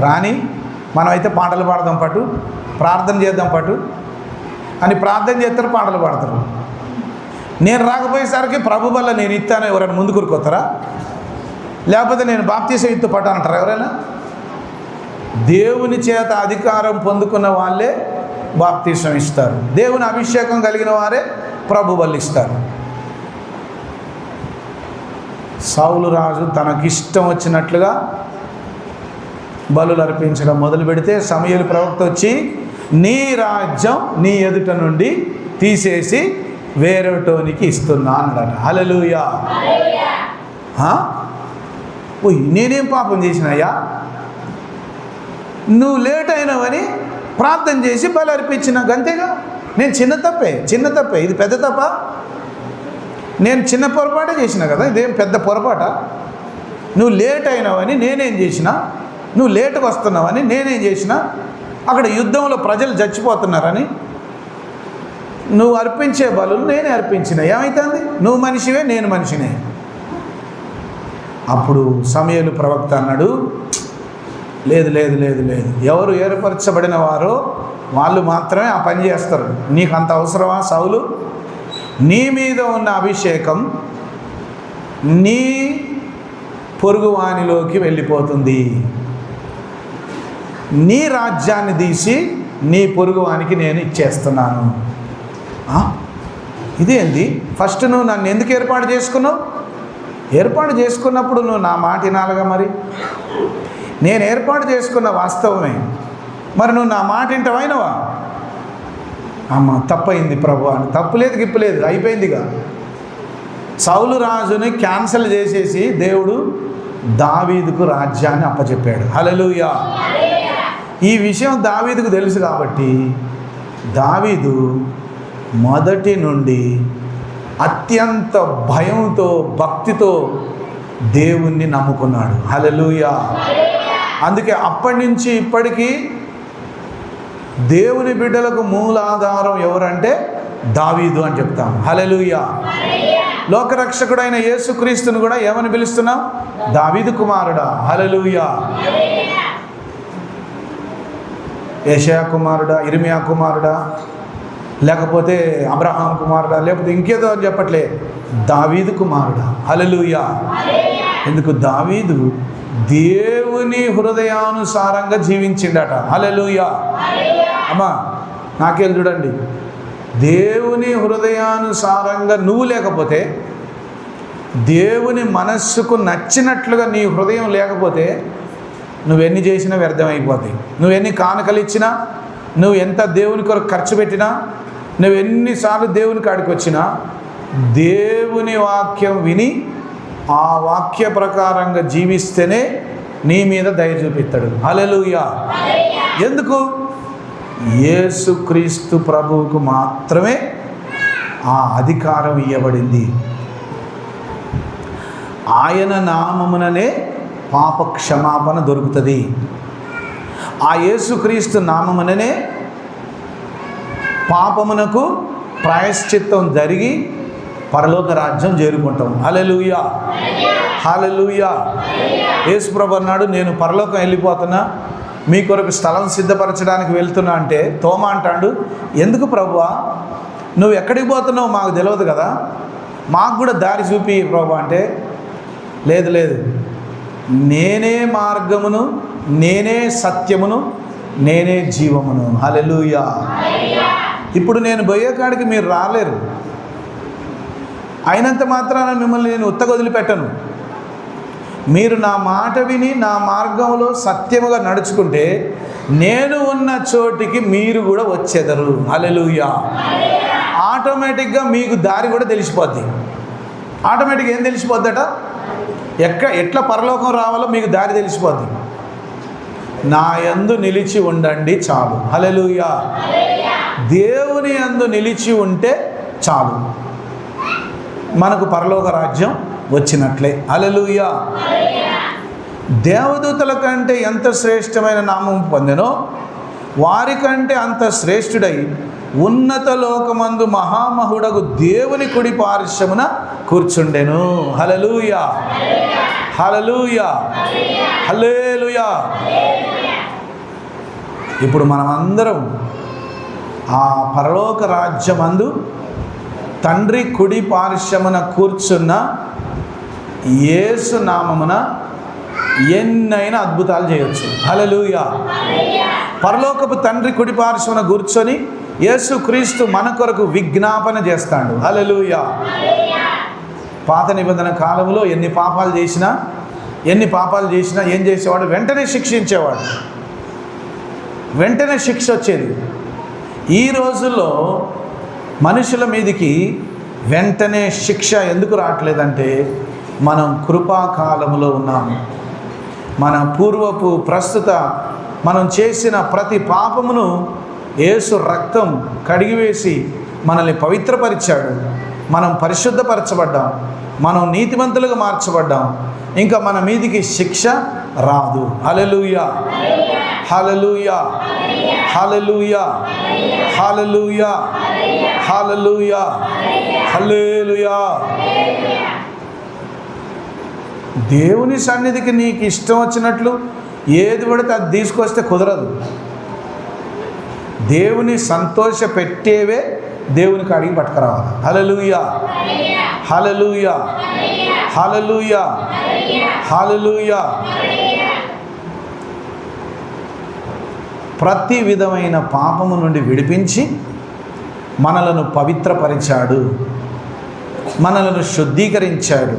రాని, మనమైతే పాటలు పాడదాం పట్టు, ప్రార్థన చేద్దాం పట్టు అని ప్రార్థన చేస్తారు, పాటలు పాడతారు. నేను రాకపోయేసరికి ప్రభు వల్ల నేను ఇస్తాను ఎవరైనా ముందు కూరుకోతారా? లేకపోతే నేను బాప్తీసం ఇత్తు పట్టు అంటారా ఎవరైనా? దేవుని చేత అధికారం పొందుకున్న వాళ్ళే బాప్తీసం ఇస్తారు, దేవుని అభిషేకం కలిగిన వారే ప్రభు వల్ల ఇస్తారు. సౌలు రాజు తనకిష్టం వచ్చినట్లుగా బలులు అర్పించడం మొదలు పెడితే సమూయేలు ప్రవక్త వచ్చి నీ రాజ్యం నీ ఎదుట నుండి తీసేసి వేరేటోనికి ఇస్తున్నా అన్నాడట. హల్లెలూయా. నేనేం పాపం చేసినాయా? నువ్వు లేట్ అయినావని ప్రార్థన చేసి బలి అర్పించిన, గంతేగా. నేను చిన్న తప్పే, ఇది పెద్ద తప్ప? నేను చిన్న పొరపాటే చేసిన కదా, ఇదేం పెద్ద పొరపాట? నువ్వు లేట్ అయినావని నేనేం చేసిన, నువ్వు లేటుగా వస్తున్నావని నేనేం చేసిన, అక్కడ యుద్ధంలో ప్రజలు చచ్చిపోతున్నారని నువ్వు అర్పించే బలులు నేనే అర్పించిన, ఏమవుతుంది? నువ్వు మనిషివే, నేను మనిషినే. అప్పుడు సమూయేలు ప్రవక్త అన్నాడు, లేదు లేదు లేదు లేదు, ఎవరు ఏర్పరచబడిన వారో వాళ్ళు మాత్రమే ఆ పని చేస్తారు. నీకు అంత అవసరమా సౌలు? నీ మీద ఉన్న అభిషేకం నీ పొరుగువానిలోకి వెళ్ళిపోతుంది, నీ రాజ్యాన్ని తీసి నీ పొరుగువానికి నేను ఇచ్చేస్తున్నాను. ఇదేంది? ఫస్ట్ నువ్వు నన్ను ఎందుకు ఏర్పాటు చేసుకున్నావు? ఏర్పాటు చేసుకున్నప్పుడు నువ్వు నా మాట వినాలిగా. మరి నేను ఏర్పాటు చేసుకున్న వాస్తవమే, మరి నువ్వు నా మాట వింటవైనవా? తప్పైంది ప్రభు అని. తప్పులేదు గిప్పులేదు, అయిపోయిందిగా. సౌలు రాజుని క్యాన్సిల్ చేసేసి దేవుడు దావీదుకు రాజ్యాన్ని అప్పచెప్పాడు. హల్లెలూయా. ఈ విషయం దావీదుకు తెలుసు కాబట్టి దావీదు మొదటి నుండి అత్యంత భయంతో భక్తితో దేవుణ్ణి నమ్ముకున్నాడు. హల్లెలూయా. అందుకే అప్పటి నుంచి ఇప్పటికీ దేవుని బిడ్డలకు మూలాధారం ఎవరంటే దావీదు అని చెప్తాం. హల్లెలూయా. లోకరక్షకుడైన యేసుక్రీస్తును కూడా ఏమని పిలుస్తున్నాం? దావీదు కుమారుడా. హల్లెలూయా. యెషయా కుమారుడా, ఇర్మియా కుమారుడా, లేకపోతే అబ్రహాం కుమారుడా, లేకపోతే ఇంకేదో అని చెప్పట్లే, దావీదు కుమారుడా. హల్లెలూయా. ఎందుకు? దావీదు దేవుని హృదయానుసారంగా జీవించిండట. హల్లెలూయా. అమ్మా నాకెళ్ళి చూడండి, దేవుని హృదయానుసారంగా నువ్వు లేకపోతే, దేవుని మనస్సుకు నచ్చినట్లుగా నీ హృదయం లేకపోతే, నువ్వెన్ని చేసినా వ్యర్థమైపోతాయి. నువ్వెన్ని కానుకలు ఇచ్చినా, నువ్వు ఎంత దేవుని కొరకు ఖర్చు పెట్టినా, నువ్వు ఎన్నిసార్లు దేవుని కాడికి వచ్చినా, దేవుని వాక్యం విని ఆ వాక్య ప్రకారంగా జీవిస్తేనే నీ మీద దయ చూపిస్తాడు. హల్లెలూయా. ఎందుకు? యేసుక్రీస్తు ప్రభువుకు మాత్రమే ఆ అధికారం ఇవ్వబడింది. ఆయన నామముననే పాప క్షమాపణ దొరుకుతుంది. ఆ యేసుక్రీస్తు నామముననే పాపమునకు ప్రాయశ్చిత్తం జరిగి పరలోక రాజ్యం చేరుకుంటాం. హల్లెలూయా. హల్లెలూయా. యేసు ప్రభు అన్నాడు, నేను పరలోకం వెళ్ళిపోతున్నా, మీ కొరకు స్థలం సిద్ధపరచడానికి వెళ్తున్నా అంటే, తోమా అంటాడు, ఎందుకు ప్రభువా, నువ్వు ఎక్కడికి పోతున్నావు మాకు తెలియదు కదా, మాకు కూడా దారి చూపి ప్రభు అంటే, లేదు లేదు, నేనే మార్గమును, నేనే సత్యమును, నేనే జీవమును. హల్లెలూయా. ఇప్పుడు నేను పోయే కాడికి మీరు రాలేరు. అయినంత మాత్రాన మిమ్మల్ని నేను ఉత్తగా వదిలిపెట్టను. మీరు నా మాట విని నా మార్గంలో సత్యముగా నడుచుకుంటే నేను ఉన్న చోటికి మీరు కూడా వచ్చేదరు. హల్లెలూయా. ఆటోమేటిక్గా మీకు దారి కూడా తెలిసిపోద్ది. ఆటోమేటిక్గా ఏం తెలిసిపోద్దట? ఎట్లా పరలోకం రావాలో మీకు దారి తెలిసిపోద్ది. నా యందు నిలిచి ఉండండి చాలు. హల్లెలూయా. దేవుని యందు నిలిచి ఉంటే చాలు, మనకు పరలోక రాజ్యం వచ్చినట్లే. హల్లెలూయా. దేవదూతల కంటే ఎంత శ్రేష్టమైన నామం పొందెనో వారికంటే అంత శ్రేష్ఠుడై ఉన్నత లోకమందు మహామహుడగు దేవుని కుడి పార్శ్వమున కూర్చుండెను. హల్లెలూయా. హల్లెలూయా. హల్లెలూయా. ఇప్పుడు మనం అందరం ఆ పరలోక రాజ్యమందు తండ్రి కుడి పార్శ్వమున కూర్చున్న యేసు నామమున ఎన్నైనా అద్భుతాలు చేయొచ్చు. హల్లెలూయా. పరలోకపు తండ్రి కుడి పార్శ్వమున కూర్చొని యేసుక్రీస్తు మన కొరకు విజ్ఞాపన చేస్తాడు. హల్లెలూయా. పాత నిబంధన కాలంలో ఎన్ని పాపాలు చేసినా ఏం చేసేవాడు? వెంటనే శిక్షించేవాడు, వెంటనే శిక్ష వచ్చేది. ఈ రోజుల్లో మనుషుల మీదికి వెంటనే శిక్ష ఎందుకు రావట్లేదంటే, మనం కృపాకాలంలో ఉన్నాము. మన పూర్వపు ప్రస్తుత మనం చేసిన ప్రతి పాపమును యేసు రక్తం కడిగివేసి మనల్ని పవిత్రపరిచాడు. మనం పరిశుద్ధపరచబడ్డాం, మనం నీతిమంతులుగా మార్చబడ్డాం. ఇంకా మన మీదికి శిక్ష రాదు. హల్లెలూయా. హల్లెలూయా. హల్లెలూయా. హల్లెలూయా. హల్లెలూయా. హల్లెలూయా. దేవుని సన్నిధికి నీకు ఇష్టం వచ్చినట్లు ఏది పడితే అది తీసుకొస్తే కుదరదు. దేవుని సంతోష పెట్టేవే దేవుని కాడికి పట్టుకురావాలి. హల్లెలూయా. హల్లెలూయా. హల్లెలూయా. హల్లెలూయా. ప్రతి విధమైన పాపము నుండి విడిపించి మనలను పవిత్రపరిచాడు, మనలను శుద్ధీకరించాడు.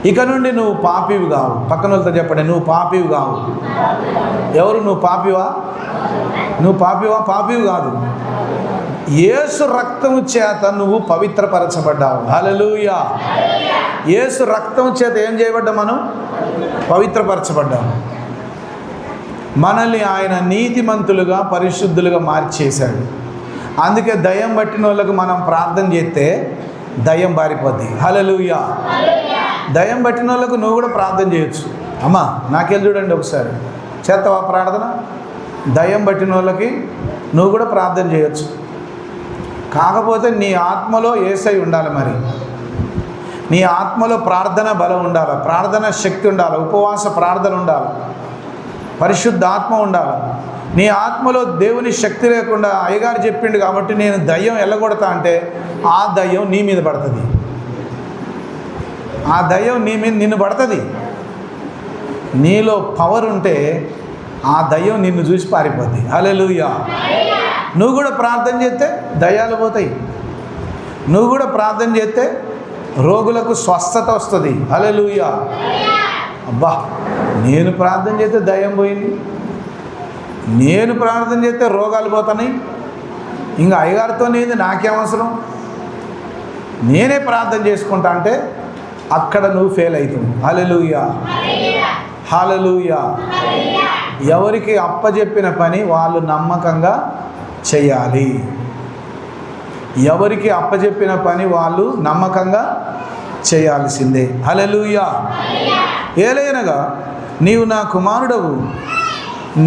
ఇక నుండి నువ్వు పాపివి కావు. పక్కన వాళ్ళతో చెప్పండి, నువ్వు పాపివి కావు. ఎవరు? నువ్వు పాపివా? నువ్వు పాపివా? పాపివి కాదు. యేసు రక్తము చేత నువ్వు పవిత్రపరచబడ్డావు. హల్లెలూయా. యేసు రక్తము చేత ఏం చేయబడ్డాం? మనం పవిత్రపరచబడ్డాము. మనల్ని ఆయన నీతిమంతులుగా పరిశుద్ధులుగా మార్చేశాడు. అందుకే దయ్యం పట్టిన వాళ్ళకు మనం ప్రార్థన చేస్తే దయ్యం పారిపోద్ది. హల్లెలూయా. దయ్యం పట్టిన వాళ్ళకు నువ్వు కూడా ప్రార్థన చేయొచ్చు. అమ్మా నాకెళ్ళి చూడండి ఒకసారి, చేస్తావా ప్రార్థన? దయ్యం పట్టిన వాళ్ళకి నువ్వు కూడా ప్రార్థన చేయొచ్చు. కాకపోతే నీ ఆత్మలో యేసై ఉండాలి. మరి నీ ఆత్మలో ప్రార్థన బలం ఉండాలి, ప్రార్థన శక్తి ఉండాలి, ఉపవాస ప్రార్థన ఉండాలి, పరిశుద్ధాత్మ ఉండాలి. నీ ఆత్మలో దేవుని శక్తి లేకుండా అయ్యగారు చెప్పిండు కాబట్టి నేను దయ్యం ఎల్లగొడతా అంటే ఆ దయ్యం నీ మీద పడుతుంది. ఆ దయ్యం నీ మీద నిన్ను పడుతుంది. నీలో పవర్ ఉంటే ఆ దయ్యం నిన్ను చూసి పారిపోద్ది. హల్లెలూయా. నువ్వు కూడా ప్రార్థన చేస్తే దయ్యాలు పోతాయి. నువ్వు కూడా ప్రార్థన చేస్తే రోగులకు స్వస్థత వస్తుంది. హల్లెలూయా. అబ్బా, నేను ప్రార్థన చేస్తే దయ్యం పోయింది, నేను ప్రార్థన చేస్తే రోగాలు పోతున్నాయి, ఇంకా అయ్యగారితో నేది నాకేం అవసరం, నేనే ప్రార్థన చేసుకుంటా అంటే అక్కడ నువ్వు ఫెయిల్ అవుతావు. హల్లెలూయా. హల్లెలూయా. ఎవరికి అప్పజెప్పిన పని వాళ్ళు నమ్మకంగా చేయాలి. ఎవరికి అప్పజెప్పిన పని వాళ్ళు నమ్మకంగా చేయాల్సిందే. హల్లెలూయా. ఏలైనగా నీవు నా కుమారుడవు,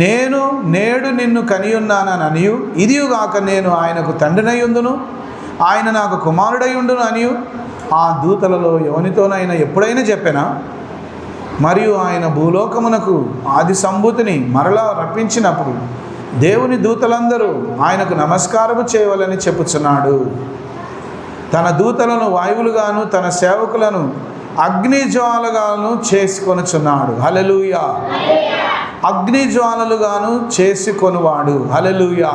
నేను నేడు నిన్ను కనియున్నానని అనియు, ఇదియుగాక నేను ఆయనకు తండ్రినై ఉందును, ఆయన నాకు కుమారుడై ఉండును అనియు ఆ దూతలలో ఎవనితోనైనా ఎప్పుడైనా చెప్పెనా? మరియు ఆయన భూలోకమునకు ఆది సంభూతిని మరలా రప్పించినప్పుడు దేవుని దూతలందరూ ఆయనకు నమస్కారము చేయవలని చెప్పుచున్నాడు. తన దూతలను వాయువులుగాను తన సేవకులను అగ్నిజ్వాలగాను చేసుకొనుచున్నాడు. హల్లెలూయా. అగ్నిజ్వాలలుగాను చేసుకొనువాడు. హల్లెలూయా.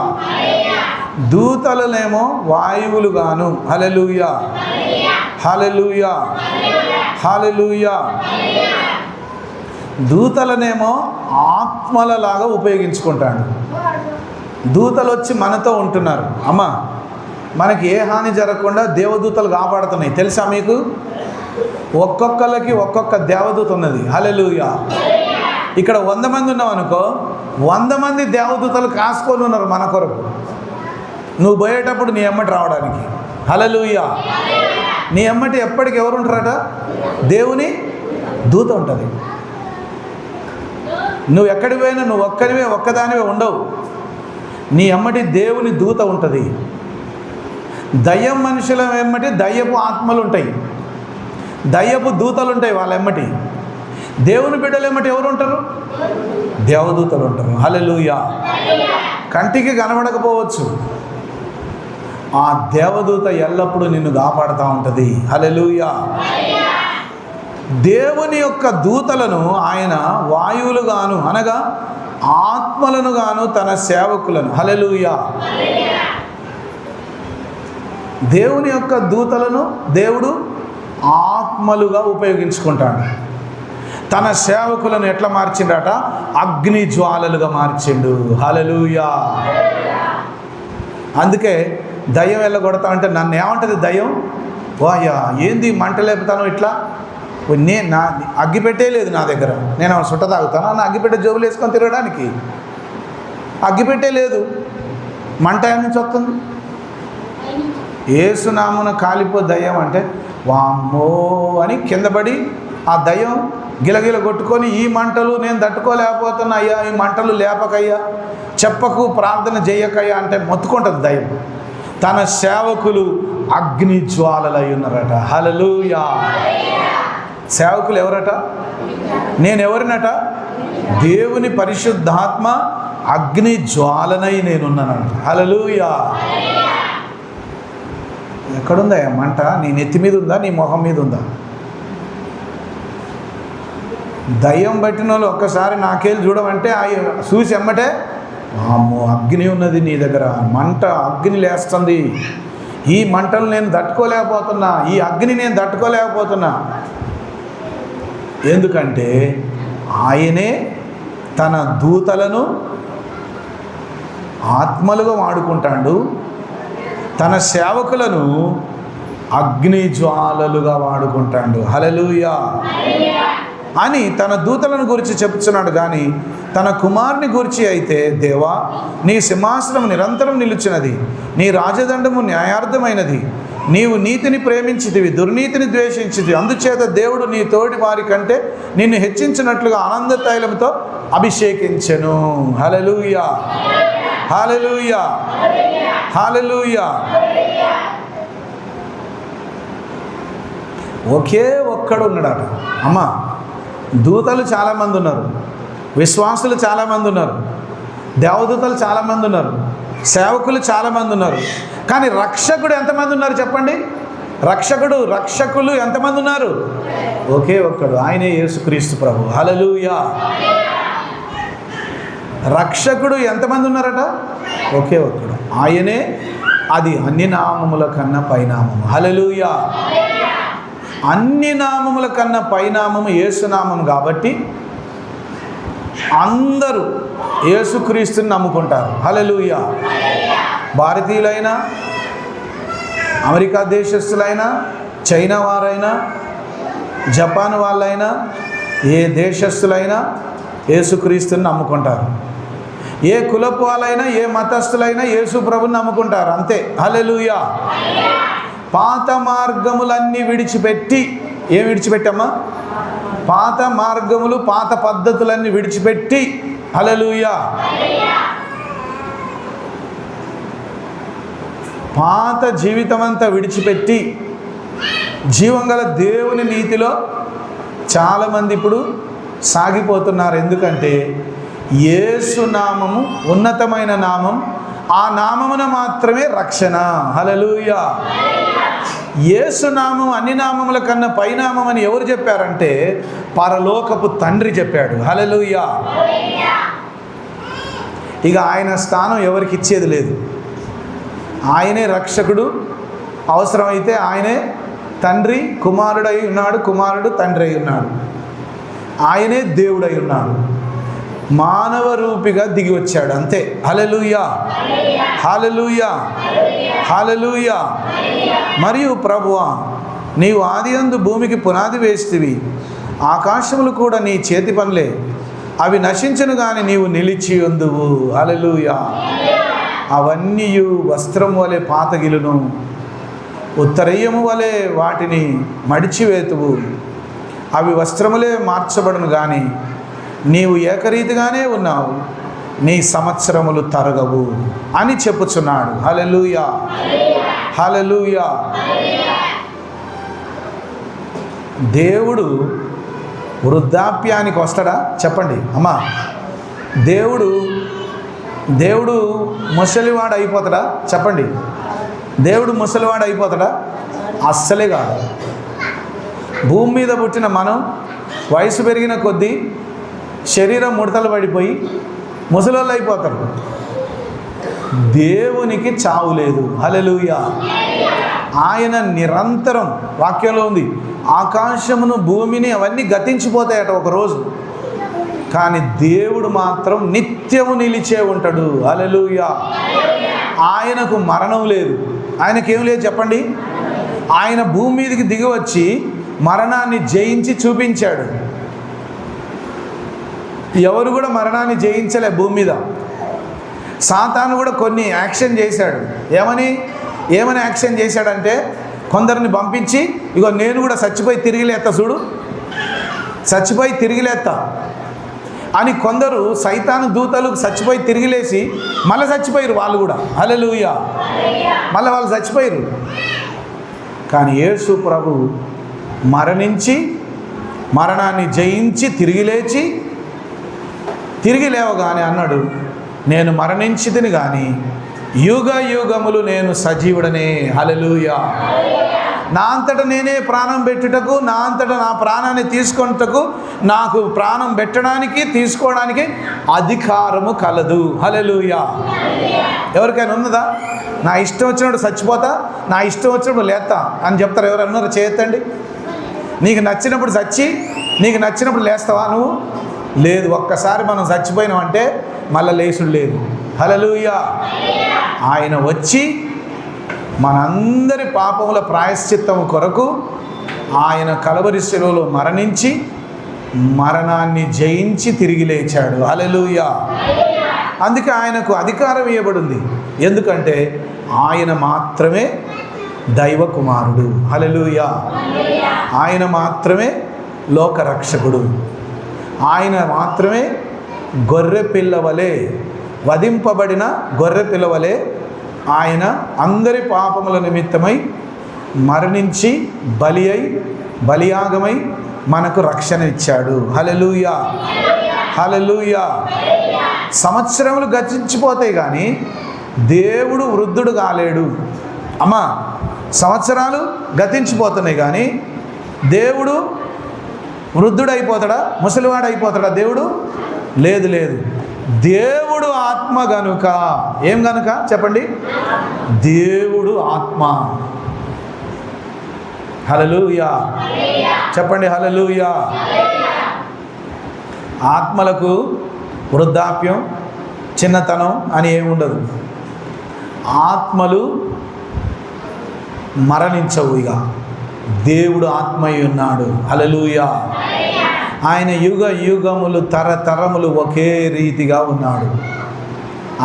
దూతలనేమో వాయువులుగాను. హల్లెలూయా. హల్లెలూయా. హల్లెలూయా. దూతలనేమో ఆత్మలలాగా ఉపయోగించుకుంటాడు. దూతలు వచ్చి మనతో ఉంటున్నారు. అమ్మ, మనకి ఏ హాని జరగకుండా దేవదూతలు కాపాడుతున్నాయి. తెలుసా మీకు? ఒక్కొక్కరికి ఒక్కొక్క దేవదూత ఉన్నది. హల్లెలూయా. ఇక్కడ 100 మంది ఉన్నాం అనుకో, 100 మంది దేవదూతలు కాసుకొని ఉన్నారు మన కొరకు, నువ్వు పోయేటప్పుడు నీ ఎమ్మటి రావడానికి. హల్లెలూయా. నీ ఎమ్మటి ఎప్పటికి ఎవరు ఉంటారట? దేవుని దూత ఉంటుంది. నువ్వు ఎక్కడికి పోయినా నువ్వు ఒక్కదానివే ఉండవు. నీ ఎమ్మటి దేవుని దూత ఉంటుంది. దయ్యం మనుషుల ఎమ్మటి దయ్యపు ఆత్మలు ఉంటాయి, దయ్యపు దూతలు ఉంటాయి వాళ్ళ ఎమ్మటి. దేవుని బిడ్డలు ఎమ్మటి ఎవరు ఉంటారు? దేవదూతలు ఉంటారు. హల్లెలూయా. కంటికి కనబడకపోవచ్చు, ఆ దేవదూత ఎల్లప్పుడూ నిన్ను కాపాడుతూ ఉంటుంది. హల్లెలూయా. దేవుని యొక్క దూతలను ఆయన వాయువులుగాను అనగా ఆత్మలను గాను తన సేవకులను. హల్లెలూయా. దేవుని యొక్క దూతలను దేవుడు ఆత్మలుగా ఉపయోగించుకుంటాడు. తన సేవకులను ఎట్లా మార్చిండట? అగ్ని జ్వాలలుగా మార్చిండు. హల్లెలూయా. అందుకే దయ్యం వెళ్ళగొడతా అంటే నన్ను ఏమంటుంది దయ్యం? వాయా, ఏంది మంట లేపుతాను ఇట్లా? నా అగ్గిపెట్టే లేదు నా దగ్గర, నేను సుట్ట తాగుతాను, నా అగ్గిపెట్టే జోబులు వేసుకొని తిరగడానికి అగ్గిపెట్టే లేదు, మంట నుంచి వస్తుంది. ఏసునామున కాలిపో దయ్యం అంటే వామ్మో అని కింద పడి ఆ దయ్యం గిలగిల కొట్టుకొని, ఈ మంటలు నేను తట్టుకోలేకపోతున్నా అయ్యా, ఈ మంటలు లేపకయ్యా, చెప్పకు, ప్రార్థన చేయకయ్యా అంటే మొత్తుకుంటుంది దయ్యం. తన సేవకులు అగ్ని జ్వాలలై ఉన్నారట. హల్లెలూయా. సేవకులు ఎవరట? నేనెవరినట? దేవుని పరిశుద్ధాత్మ అగ్ని జ్వాలనై నేనున్నానంట. హల్లెలూయా. ఎక్కడుందా మంట? నీ నెత్తి మీద ఉందా? నీ మొహం మీద ఉందా? దయ్యం పట్టిన వాళ్ళు ఒక్కసారి నాకేళ్ళు చూడమంటే చూసి ఎమ్మటే అమ్మో అగ్ని ఉన్నది నీ దగ్గర, మంట అగ్ని లేస్తుంది, ఈ మంటలు నేను తట్టుకోలేకపోతున్నా, ఈ అగ్ని నేను తట్టుకోలేకపోతున్నా. ఎందుకంటే ఆయనే తన దూతలను ఆత్మలుగా వాడుకుంటాడు, తన సేవకులను అగ్ని జ్వాలలుగా వాడుకుంటాడు. హల్లెలూయా అని తన దూతలను గురించి చెప్తున్నాడు. కానీ తన కుమారుని గురించి అయితే, దేవా నీ సింహాసనం నిరంతరం నిలుచున్నది, నీ రాజదండము న్యాయార్థమైనది, నీవు నీతిని ప్రేమించితివి, దుర్నీతిని ద్వేషించితివి, అందుచేత దేవుడు నీ తోటి వారి కంటే నిన్ను హెచ్చించినట్లుగా ఆనంద తైలంతో అభిషేకించెను. హల్లెలూయా. హల్లెలూయా. హల్లెలూయా. ఒకే ఒక్కడు ఉన్నాడట. అమ్మ, దూతలు చాలామంది ఉన్నారు, విశ్వాసులు చాలామంది ఉన్నారు, దేవదూతలు చాలామంది ఉన్నారు, సేవకులు చాలామంది ఉన్నారు, కానీ రక్షకుడు ఎంతమంది ఉన్నారు చెప్పండి? రక్షకులు ఎంతమంది ఉన్నారు? ఒకే ఒక్కడు, ఆయనే యేసుక్రీస్తు ప్రభు. హల్లెలూయా. రక్షకుడు ఎంతమంది ఉన్నారట? ఒకే ఒక్కడు, ఆయనే. అది అన్ని నామముల కన్నా పైనామము. హల్లెలూయా. అన్ని నామముల కన్నా పైనామము యేసునామం కాబట్టి అందరూ యేసుక్రీస్తుని నమ్ముకుంటారు. హల్లెలూయా. భారతీయులైనా, అమెరికా దేశస్తులైనా, చైనా వారైనా, జపాన్ వాళ్ళైనా, ఏ దేశస్తులైనా యేసుక్రీస్తుని నమ్ముకుంటారు. ఏ కులపు వాళ్ళైనా, ఏ మతస్థులైనా యేసు ప్రభుని నమ్ముకుంటారు, అంతే. హల్లెలూయా. పాత మార్గములన్నీ విడిచిపెట్టి, ఏం విడిచిపెట్టమ్మా? పాత మార్గములు, పాత పద్ధతులన్నీ విడిచిపెట్టి, హల్లెలూయా, పాత జీవితం అంతా విడిచిపెట్టి జీవంగల దేవుని నీతిలో చాలామంది ఇప్పుడు సాగిపోతున్నారు. ఎందుకంటే యేసు నామము ఉన్నతమైన నామం, ఆ నామమున మాత్రమే రక్షణ. హల్లెలూయా. యేసు నామం అన్ని నామముల కన్నా పైనామం అని ఎవరు చెప్పారంటే పరలోకపు తండ్రి చెప్పాడు. హల్లెలూయా. ఇక ఆయన స్థానం ఎవరికి ఇచ్చేది లేదు. ఆయనే రక్షకుడు, అవసరమైతే ఆయనే తండ్రి, కుమారుడై ఉన్నాడు, కుమారుడు తండ్రి అయి ఉన్నాడు, ఆయనే దేవుడై ఉన్నాడు, మానవ రూపిగా దిగి వచ్చాడు, అంతే. హల్లెలూయా. హల్లెలూయా. హల్లెలూయా. మరియు ప్రభువా, నీవు ఆదియందు భూమికి పునాది వేస్తివి, ఆకాశములు కూడా నీ చేతి పనులే, అవి నశించును కానీ నీవు నిలిచి ఉందువు. హల్లెలూయా. అవన్నీ వస్త్రం వలె పాతగిలును, ఉత్తరయ్యము వలె వాటిని మడిచివేతువు, అవి వస్త్రములే మార్చబడును కానీ నీవు ఏకరీతిగానే ఉన్నావు, నీ సంవత్సరములు తరగవు అని చెప్పుచున్నాడు. హల్లెలూయా. హల్లెలూయా. దేవుడు వృద్ధాప్యానికి వస్తాడా చెప్పండి అమ్మా? దేవుడు ముసలివాడు అయిపోతాడా చెప్పండి? దేవుడు ముసలివాడు అయిపోతాడా? అస్సలే కాదు. భూమి మీద పుట్టిన మనం వయసు పెరిగిన కొద్దీ శరీరం ముడతలు పడిపోయి ముసలోళ్ళు అయిపోతారు. దేవునికి చావు లేదు. హల్లెలూయా. ఆయన నిరంతరం, వాక్యంలో ఉంది, ఆకాశమును భూమిని అవన్నీ గతించిపోతాయట ఒకరోజు, కానీ దేవుడు మాత్రం నిత్యము నిలిచే ఉంటాడు. హల్లెలూయా. ఆయనకు మరణం లేదు. ఆయనకేం లేదు చెప్పండి? ఆయన భూమి మీదకి దిగి వచ్చి మరణాన్ని జయించి చూపించాడు. ఎవరు కూడా మరణాన్ని జయించలే భూమి మీద. సాతాను కూడా కొన్ని యాక్షన్ చేశాడు. ఏమని యాక్షన్ చేశాడంటే, కొందరిని పంపించి, ఇగో నేను కూడా చచ్చిపోయి తిరిగి లేస్తా చూడు, చచ్చిపోయి తిరిగి లేస్తా అని కొందరు సైతాను దూతలు చచ్చిపోయి తిరిగి లేచి మళ్ళీ చచ్చిపోయారు వాళ్ళు కూడా. హల్లెలూయా. మళ్ళీ వాళ్ళు చచ్చిపోయారు. కానీ యేసు ప్రభు మరణించి, మరణాన్ని జయించి తిరిగి లేచి, తిరిగి లేవగానే అన్నాడు, నేను మరణించితిని కానీ యుగ యుగములు నేను సజీవుడనే. హల్లెలూయా. నా అంతటా నేనే ప్రాణం పెట్టుటకు, నా అంతటా నా ప్రాణాన్ని తీసుకొనుటకు, నాకు ప్రాణం పెట్టడానికి తీసుకోవడానికి అధికారము కలదు. హల్లెలూయా. ఎవరికైనా ఉన్నదా? నా ఇష్టం వచ్చినప్పుడు చచ్చిపోతా, నా ఇష్టం వచ్చినప్పుడు లేస్తా అని చెప్తారు. ఎవరన్నారో చేయొద్దండి. నీకు నచ్చినప్పుడు చచ్చి, నీకు నచ్చినప్పుడు లేస్తావా నువ్వు? లేదు. ఒక్కసారి మనం చచ్చిపోయినామంటే మళ్ళీ లేచుడు లేదు. హల్లెలూయా. ఆయన వచ్చి మనందరి పాపముల ప్రాయశ్చిత్తం కొరకు ఆయన కలవరి శిలువలో మరణించి మరణాన్ని జయించి తిరిగి లేచాడు. హల్లెలూయా. అందుకే ఆయనకు అధికారం ఇవ్వబడింది. ఎందుకంటే ఆయన మాత్రమే దైవ కుమారుడు. హల్లెలూయా. ఆయన మాత్రమే లోకరక్షకుడు. ఆయన మాత్రమే గొర్రె పిల్లవలే, వధింపబడిన గొర్రె పిల్లవలే ఆయన అందరి పాపముల నిమిత్తమై మరణించి బలియాగమై మనకు రక్షణ ఇచ్చాడు. హల్లెలూయా. హల్లెలూయా. సంవత్సరములు గతించిపోతాయి కానీ దేవుడు వృద్ధుడు కాలేడు. అమ్మా, సంవత్సరాలు గతించిపోతున్నాయి కానీ దేవుడు వృద్ధుడు అయిపోతాడా, ముసలివాడు అయిపోతాడా? దేవుడు లేదు. దేవుడు ఆత్మ గనుక, ఏం గనుక చెప్పండి? దేవుడు ఆత్మ. హల్లెలూయా చెప్పండి, హల్లెలూయా. ఆత్మలకు వృద్ధాప్యం, చిన్నతనం అని ఏముండదు. ఆత్మలు మరణించవు. ఇక దేవుడు ఆత్మయ్య ఉన్నాడు. హల్లెలూయా. ఆయన యుగ యుగములు తరతరములు ఒకే రీతిగా ఉన్నాడు.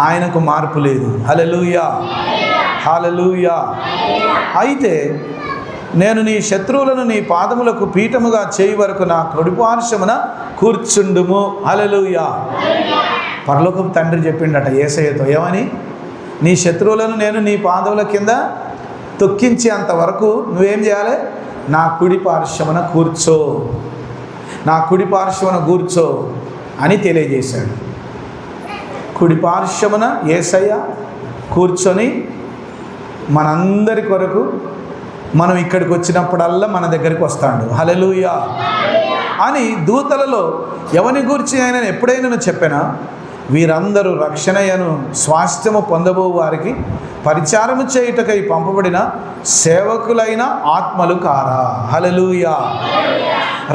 ఆయనకు మార్పు లేదు. హల్లెలూయా, హల్లెలూయా. అయితే నేను నీ శత్రువులను నీ పాదములకు పీఠముగా చేయి వరకు నా కుడిపార్శ్వమున కూర్చుండుము. హల్లెలూయా. పరలోకపు తండ్రి చెప్పిండట యేసయ్యతో, ఏమని? నీ శత్రువులను నేను నీ పాదముల కింద తొక్కించేంత వరకు నువ్వేం చేయాలి? నా కుడి పార్శ్వమున కూర్చో, నా కుడి పార్శ్వమున కూర్చో అని తెలియజేశాడు. కుడి పార్శ్వమున యేసయ్య కూర్చొని మనందరి కొరకు మనం ఇక్కడికి వచ్చినప్పుడల్లా మన దగ్గరికి వస్తాడు. హల్లెలూయా అని దూతలలో ఎవని గురించి ఆయన ఎప్పుడైనా చెప్పినా, వీరందరూ రక్షణయను స్వాస్థ్యము పొందబో వారికి పరిచారము చేయుటకై పంపబడిన సేవకులైన ఆత్మలు కారా. హల్లెలూయా.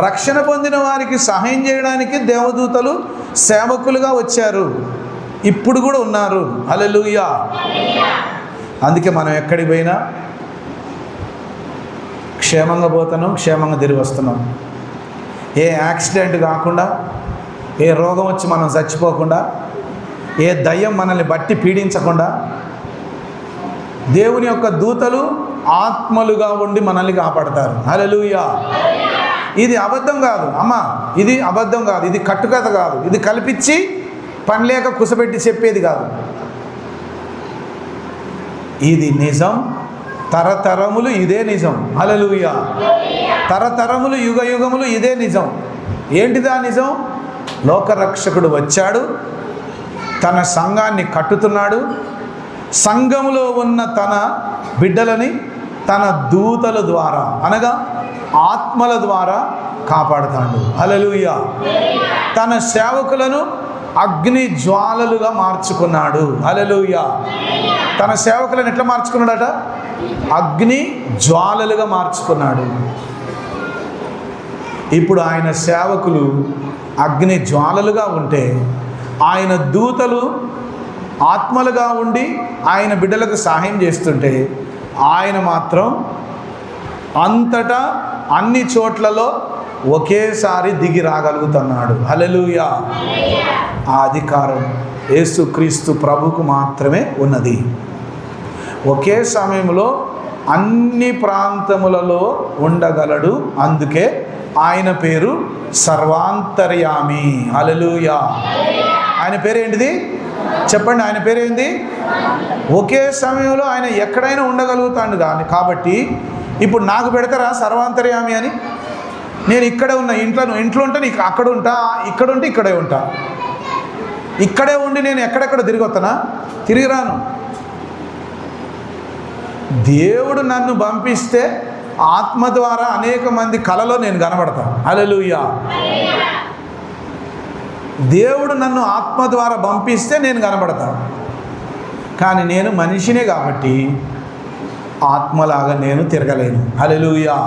రక్షణ పొందిన వారికి సహాయం చేయడానికి దేవదూతలు సేవకులుగా వచ్చారు, ఇప్పుడు కూడా ఉన్నారు. హల్లెలూయా. అందుకే మనం ఎక్కడికి పోయినా క్షేమంగా పోతున్నాం, క్షేమంగా తిరిగి వస్తున్నాం. ఏ యాక్సిడెంట్ కాకుండా, ఏ రోగం వచ్చి మనం చచ్చిపోకుండా, ఏ దయ్యం మనల్ని బట్టి పీడించకుండా దేవుని యొక్క దూతలు ఆత్మలుగా ఉండి మనల్ని కాపాడతారు. హల్లెలూయా. ఇది అబద్ధం కాదు అమ్మా, ఇది అబద్ధం కాదు, ఇది కట్టుకథ కాదు, ఇది కల్పించి పని లేక కుసబెట్టి చెప్పేది కాదు. ఇది నిజం. తరతరములు ఇదే నిజం. హల్లెలూయా. తరతరములు యుగ యుగములు ఇదే నిజం. ఏంటిదా నిజం? లోకరక్షకుడు వచ్చాడు, తన సంఘాన్ని కట్టుతున్నాడు, సంఘములో ఉన్న తన బిడ్డలని తన దూతల ద్వారా అనగా ఆత్మల ద్వారా కాపాడుతాడు. హల్లెలూయా. తన సేవకులను అగ్ని జ్వాలలుగా మార్చుకున్నాడు. హల్లెలూయా. తన సేవకులను ఎట్లా మార్చుకున్నాడట? అగ్ని జ్వాలలుగా మార్చుకున్నాడు. ఇప్పుడు ఆయన సేవకులు అగ్ని జ్వాలలుగా ఉంటే, ఆయన దూతలు ఆత్మలుగా ఉండి ఆయన బిడ్డలకు సహాయం చేస్తుంటే, ఆయన మాత్రం అంతటా అన్ని చోట్లలో ఒకేసారి దిగి రాగలుగుతున్నాడు. హల్లెలూయా. ఆ అధికారం యేసుక్రీస్తు ప్రభుకు మాత్రమే ఉన్నది. ఒకే సమయంలో అన్ని ప్రాంతములలో ఉండగలడు. అందుకే ఆయన పేరు సర్వాంతర్యామి. హల్లెలూయా. ఆయన పేరు ఏంటిది చెప్పండి? ఆయన పేరు ఏంది? ఒకే సమయంలో ఆయన ఎక్కడైనా ఉండగలుగుతాడు. కాబట్టి ఇప్పుడు నాకు పెడతారా సర్వాంతర్యామి అని? నేను ఇక్కడే ఉన్న, ఇంట్లో ఉంటే నీకు అక్కడ ఉంటా, ఇక్కడ ఉంటే ఇక్కడే ఉంటా. ఇక్కడే ఉండి నేను ఎక్కడెక్కడ తిరిగి వస్తానా? తిరిగి రాను. దేవుడు నన్ను పంపిస్తే ఆత్మ ద్వారా అనేక మంది కలలో నేను కనబడతాను. హల్లెలూయా. దేవుడు నన్ను ఆత్మ ద్వారా పంపిస్తే నేను కనబడతాను. కానీ నేను మనిషినే కాబట్టి ఆత్మలాగా నేను తిరగలేను. హల్లెలూయా.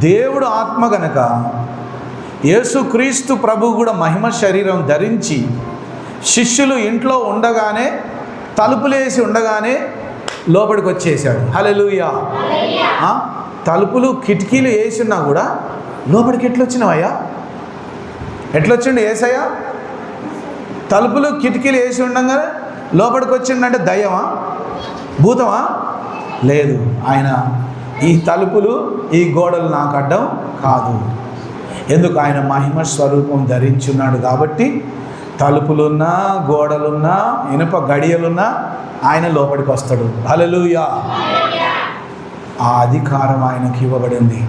దేవుడు ఆత్మ గనక యేసుక్రీస్తు ప్రభు కూడా మహిమ శరీరం ధరించి శిష్యులు ఇంట్లో ఉండగానే, తలుపులేసి ఉండగానే లోపలికి వచ్చేసాడు. హల్లెలూయా. తలుపులు కిటికీలు వేసినా కూడా లోపలికి ఎట్లొచ్చినావయ్యా? ఎట్లొచ్చిండు యేసయ్య? తలుపులు కిటికీలు వేసి ఉండగానే లోపలికి వచ్చిండంటే దయ్యమా, భూతమా? లేదు. ఆయన ఈ తలుపులు ఈ గోడలు నాకు అడ్డం కాదు. ఎందుకు? ఆయన మహిమ స్వరూపం ధరించున్నాడు కాబట్టి తలుపులున్నా, గోడలున్నా, ఇనుప గడియలున్నా ఆయన లోపలికి వస్తాడు. హల్లెలూయా. ఆ అధికారం ఆయనకి ఇవ్వబడింది.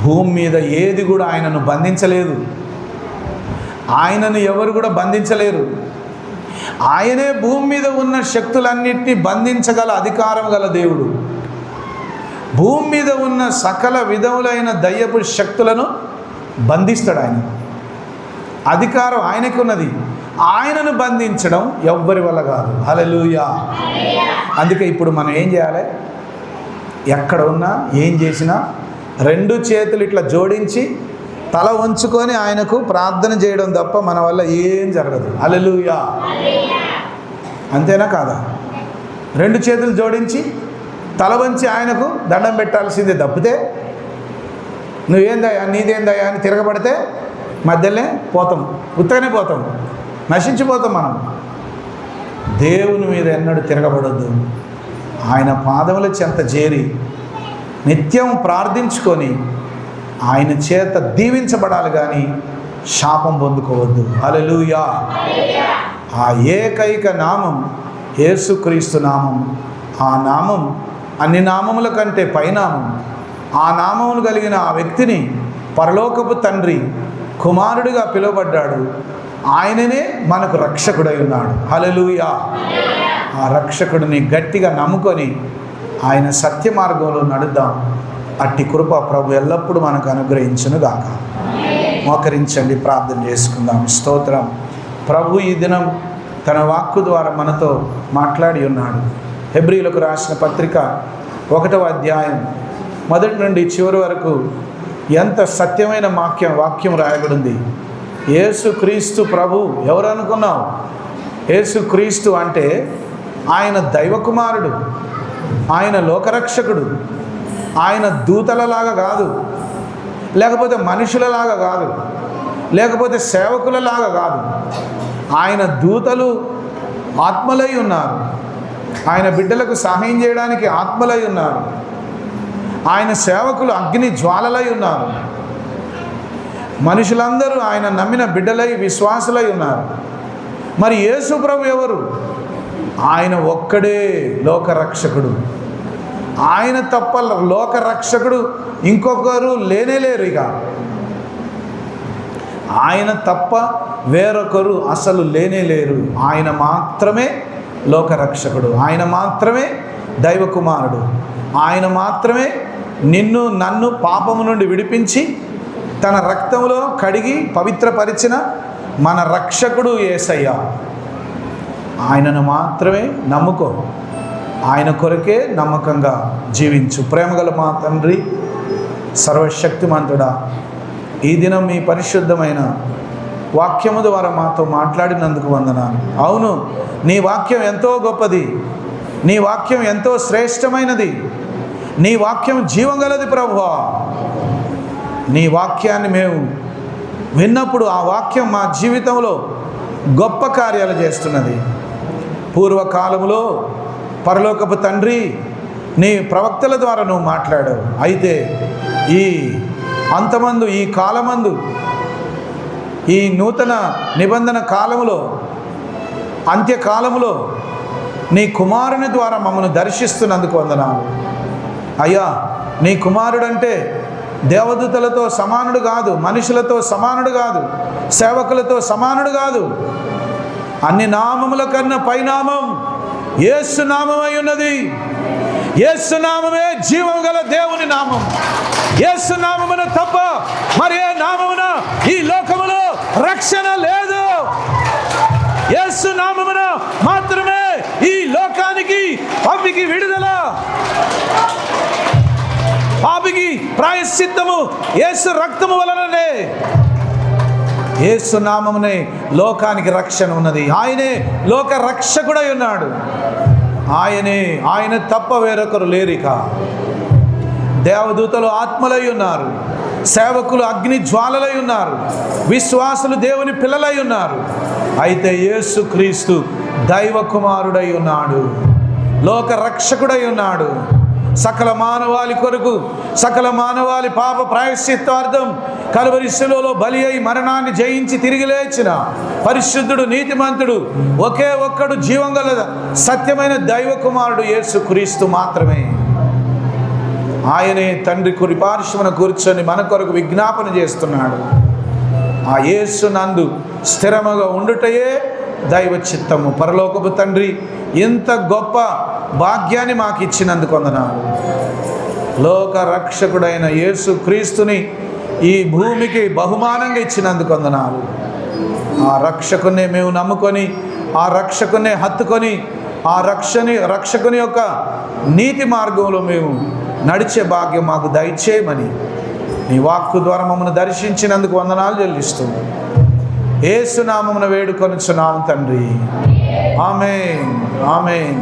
భూమి మీద ఏది కూడా ఆయనను బంధించలేదు. ఆయనను ఎవరు కూడా బంధించలేరు. ఆయనే భూమి మీద ఉన్న శక్తులన్నిటినీ బంధించగల అధికారం గల దేవుడు. భూమి మీద ఉన్న సకల విధములైన దయ్యపు శక్తులను బంధిస్తాడు. ఆయన అధికారం ఆయనకు ఉన్నది. ఆయనను బంధించడం ఎవ్వరి వల్ల కాదు. హల్లెలూయా. అందుకే ఇప్పుడు మనం ఏం చేయాలి? ఎక్కడ ఉన్నా ఏం చేసినా 2 చేతులు ఇట్లా జోడించి తల వంచుకొని ఆయనకు ప్రార్థన చేయడం తప్ప మన వల్ల ఏం జరగదు. హల్లెలూయా. అంతేనా కాదా? 2 చేతులు జోడించి తల వంచి ఆయనకు దండం పెట్టాల్సిందే తప్పితే నువ్వేందయ్యా నీదేందయ్యా అని తిరగబడితే మధ్యలోనే పోతాం, ఉత్తగానే పోతాం, నశించిపోతాం. మనం దేవుని మీద ఎన్నడూ తిరగబడొద్దు. ఆయన పాదముల చెంత చేరి నిత్యం ప్రార్థించుకొని ఆయన చేత దీవించబడాలి కానీ శాపం పొందుకోవద్దు. హల్లెలూయా. ఆ ఏకైక నామం యేసుక్రీస్తు నామం. ఆ నామం అన్ని నామముల కంటే పైనామం. ఆ నామమును కలిగిన ఆ వ్యక్తిని పరలోకపు తండ్రి కుమారుడిగా పిలువబడ్డాడు. ఆయననే మనకు రక్షకుడై ఉన్నాడు. హల్లెలూయా. ఆ రక్షకుడిని గట్టిగా నమ్ముకొని ఆయన సత్య మార్గంలో నడుద్దాం. అట్టి కృప ప్రభు ఎల్లప్పుడూ మనకు అనుగ్రహించునుగాక. మోకరించండి, ప్రార్థన చేసుకుందాం. స్తోత్రం. ప్రభు ఈ దినం తన వాక్కు ద్వారా మనతో మాట్లాడి ఉన్నాడు. హెబ్రీయులకు రాసిన పత్రిక 1వ అధ్యాయం మొదటి నుండి చివరి వరకు ఎంత సత్యమైన వాక్యం రాయబడింది. యేసుక్రీస్తు ప్రభు ఎవరు అనుకున్నావు? యేసుక్రీస్తు అంటే ఆయన దైవకుమారుడు, ఆయన లోకరక్షకుడు. ఆయన దూతలలాగా కాదు, లేకపోతే మనుషులలాగా కాదు, లేకపోతే సేవకులలాగా కాదు. ఆయన దూతలు ఆత్మలై ఉన్నారు. ఆయన బిడ్డలకు సహాయం చేయడానికి ఆత్మలై ఉన్నారు. ఆయన సేవకులు అగ్ని జ్వాలలై ఉన్నారు. మనుషులందరూ ఆయన నమ్మిన బిడ్డలై విశ్వాసులై ఉన్నారు. మరి యేసు ప్రభు ఎవరు? ఆయన ఒక్కడే లోకరక్షకుడు. ఆయన తప్ప లోకరక్షకుడు ఇంకొకరు లేనేలేరు. ఇక ఆయన తప్ప వేరొకరు అసలు లేనేలేరు. ఆయన మాత్రమే లోకరక్షకుడు. ఆయన మాత్రమే దైవకుమారుడు. ఆయన మాత్రమే నిన్ను నన్ను పాపము నుండి విడిపించి తన రక్తంలో కడిగి పవిత్రపరిచిన మన రక్షకుడు యేసయ్య. ఆయనను మాత్రమే నమ్ముకో. ఆయన కొరకే నమ్మకంగా జీవించు. ప్రేమగల మా తండ్రి, సర్వశక్తిమంతుడా, ఈ దినం మీ పరిశుద్ధమైన వాక్యము ద్వారా మాతో మాట్లాడినందుకు వందనాలు. అవును, నీ వాక్యం ఎంతో గొప్పది. నీ వాక్యం ఎంతో శ్రేష్టమైనది. నీ వాక్యం జీవం గలది ప్రభువా. నీ వాక్యాన్ని మేము విన్నప్పుడు ఆ వాక్యం మా జీవితంలో గొప్ప కార్యాలు చేస్తున్నది. పూర్వకాలంలో పరలోకపు తండ్రి నీ ప్రవక్తల ద్వారా నువ్వు మాట్లాడావు. అయితే ఈ అంతమందు, ఈ కాలమందు, ఈ నూతన నిబంధన కాలములో, అంత్యకాలములో నీ కుమారుని ద్వారా మమ్మల్ని దర్శిస్తున్నందుకు వందనాలు అయ్యా. నీ కుమారుడంటే దేవదూతలతో సమానుడు కాదు, మనుషులతో సమానుడు కాదు, సేవకులతో సమానుడు కాదు. అన్ని నామముల కన్నా పైనామం యేసు నామమై ఉన్నది. యేసు నామమే జీవం గల దేవుని నామం. యేసు నామమున తప్ప మరి ఏ నామమున ఈ లోకములో రక్షణ లేదు. యేసు నామమున మాత్రమే ఈ లోకానికి పాపికి విడుదల, పాపికి ప్రాయశ్చిత్తము యేసు రక్తము వలననే. యేసు నామమునే లోకానికి రక్షణ ఉన్నది. ఆయనే లోక రక్షకుడై ఉన్నాడు. ఆయన తప్ప వేరొకరు లేరిక. దేవదూతలు ఆత్మలై ఉన్నారు, సేవకులు అగ్ని జ్వాలలై ఉన్నారు, విశ్వాసులు దేవుని పిల్లలై ఉన్నారు. అయితే యేసుక్రీస్తు దైవ కుమారుడై ఉన్నాడు, లోక రక్షకుడై ఉన్నాడు. సకల మానవాళి కొరకు, సకల మానవాళి పాప ప్రాయశ్చిత్తార్థం కల్వరి శిలువలో బలి అయి మరణాన్ని జయించి తిరిగి లేచిన పరిశుద్ధుడు, నీతిమంతుడు, ఒకే ఒక్కడు జీవం గల సత్యమైన దైవ కుమారుడు యేసుక్రీస్తు మాత్రమే. ఆయనే తండ్రి కుడి పార్శ్వమున కూర్చొని మన కొరకు విజ్ఞాపన చేస్తున్నాడు. ఆ యేసు నందు స్థిరముగా ఉండుటయే దైవ చిత్తము. పరలోకపు తండ్రి ఇంత గొప్ప భాగ్యాన్ని మాకు ఇచ్చినందుకు వందనాలు. లోక రక్షకుడైన యేసు క్రీస్తుని ఈ భూమికి బహుమానంగా ఇచ్చినందుకు వందనాలు. ఆ రక్షకునే మేము నమ్ముకొని, ఆ రక్షకునే హత్తుకొని, ఆ రక్షకుని యొక్క నీతి మార్గంలో మేము నడిచే భాగ్యం మాకు దయచేయమని నీ వాక్కు ద్వారా మమ్మల్ని దర్శించినందుకు వందనాలు చెల్లిస్తున్నాం. యేసు నామమున వేడుకొనుచున్నాము తండ్రి. ఆమేన్, ఆమేన్.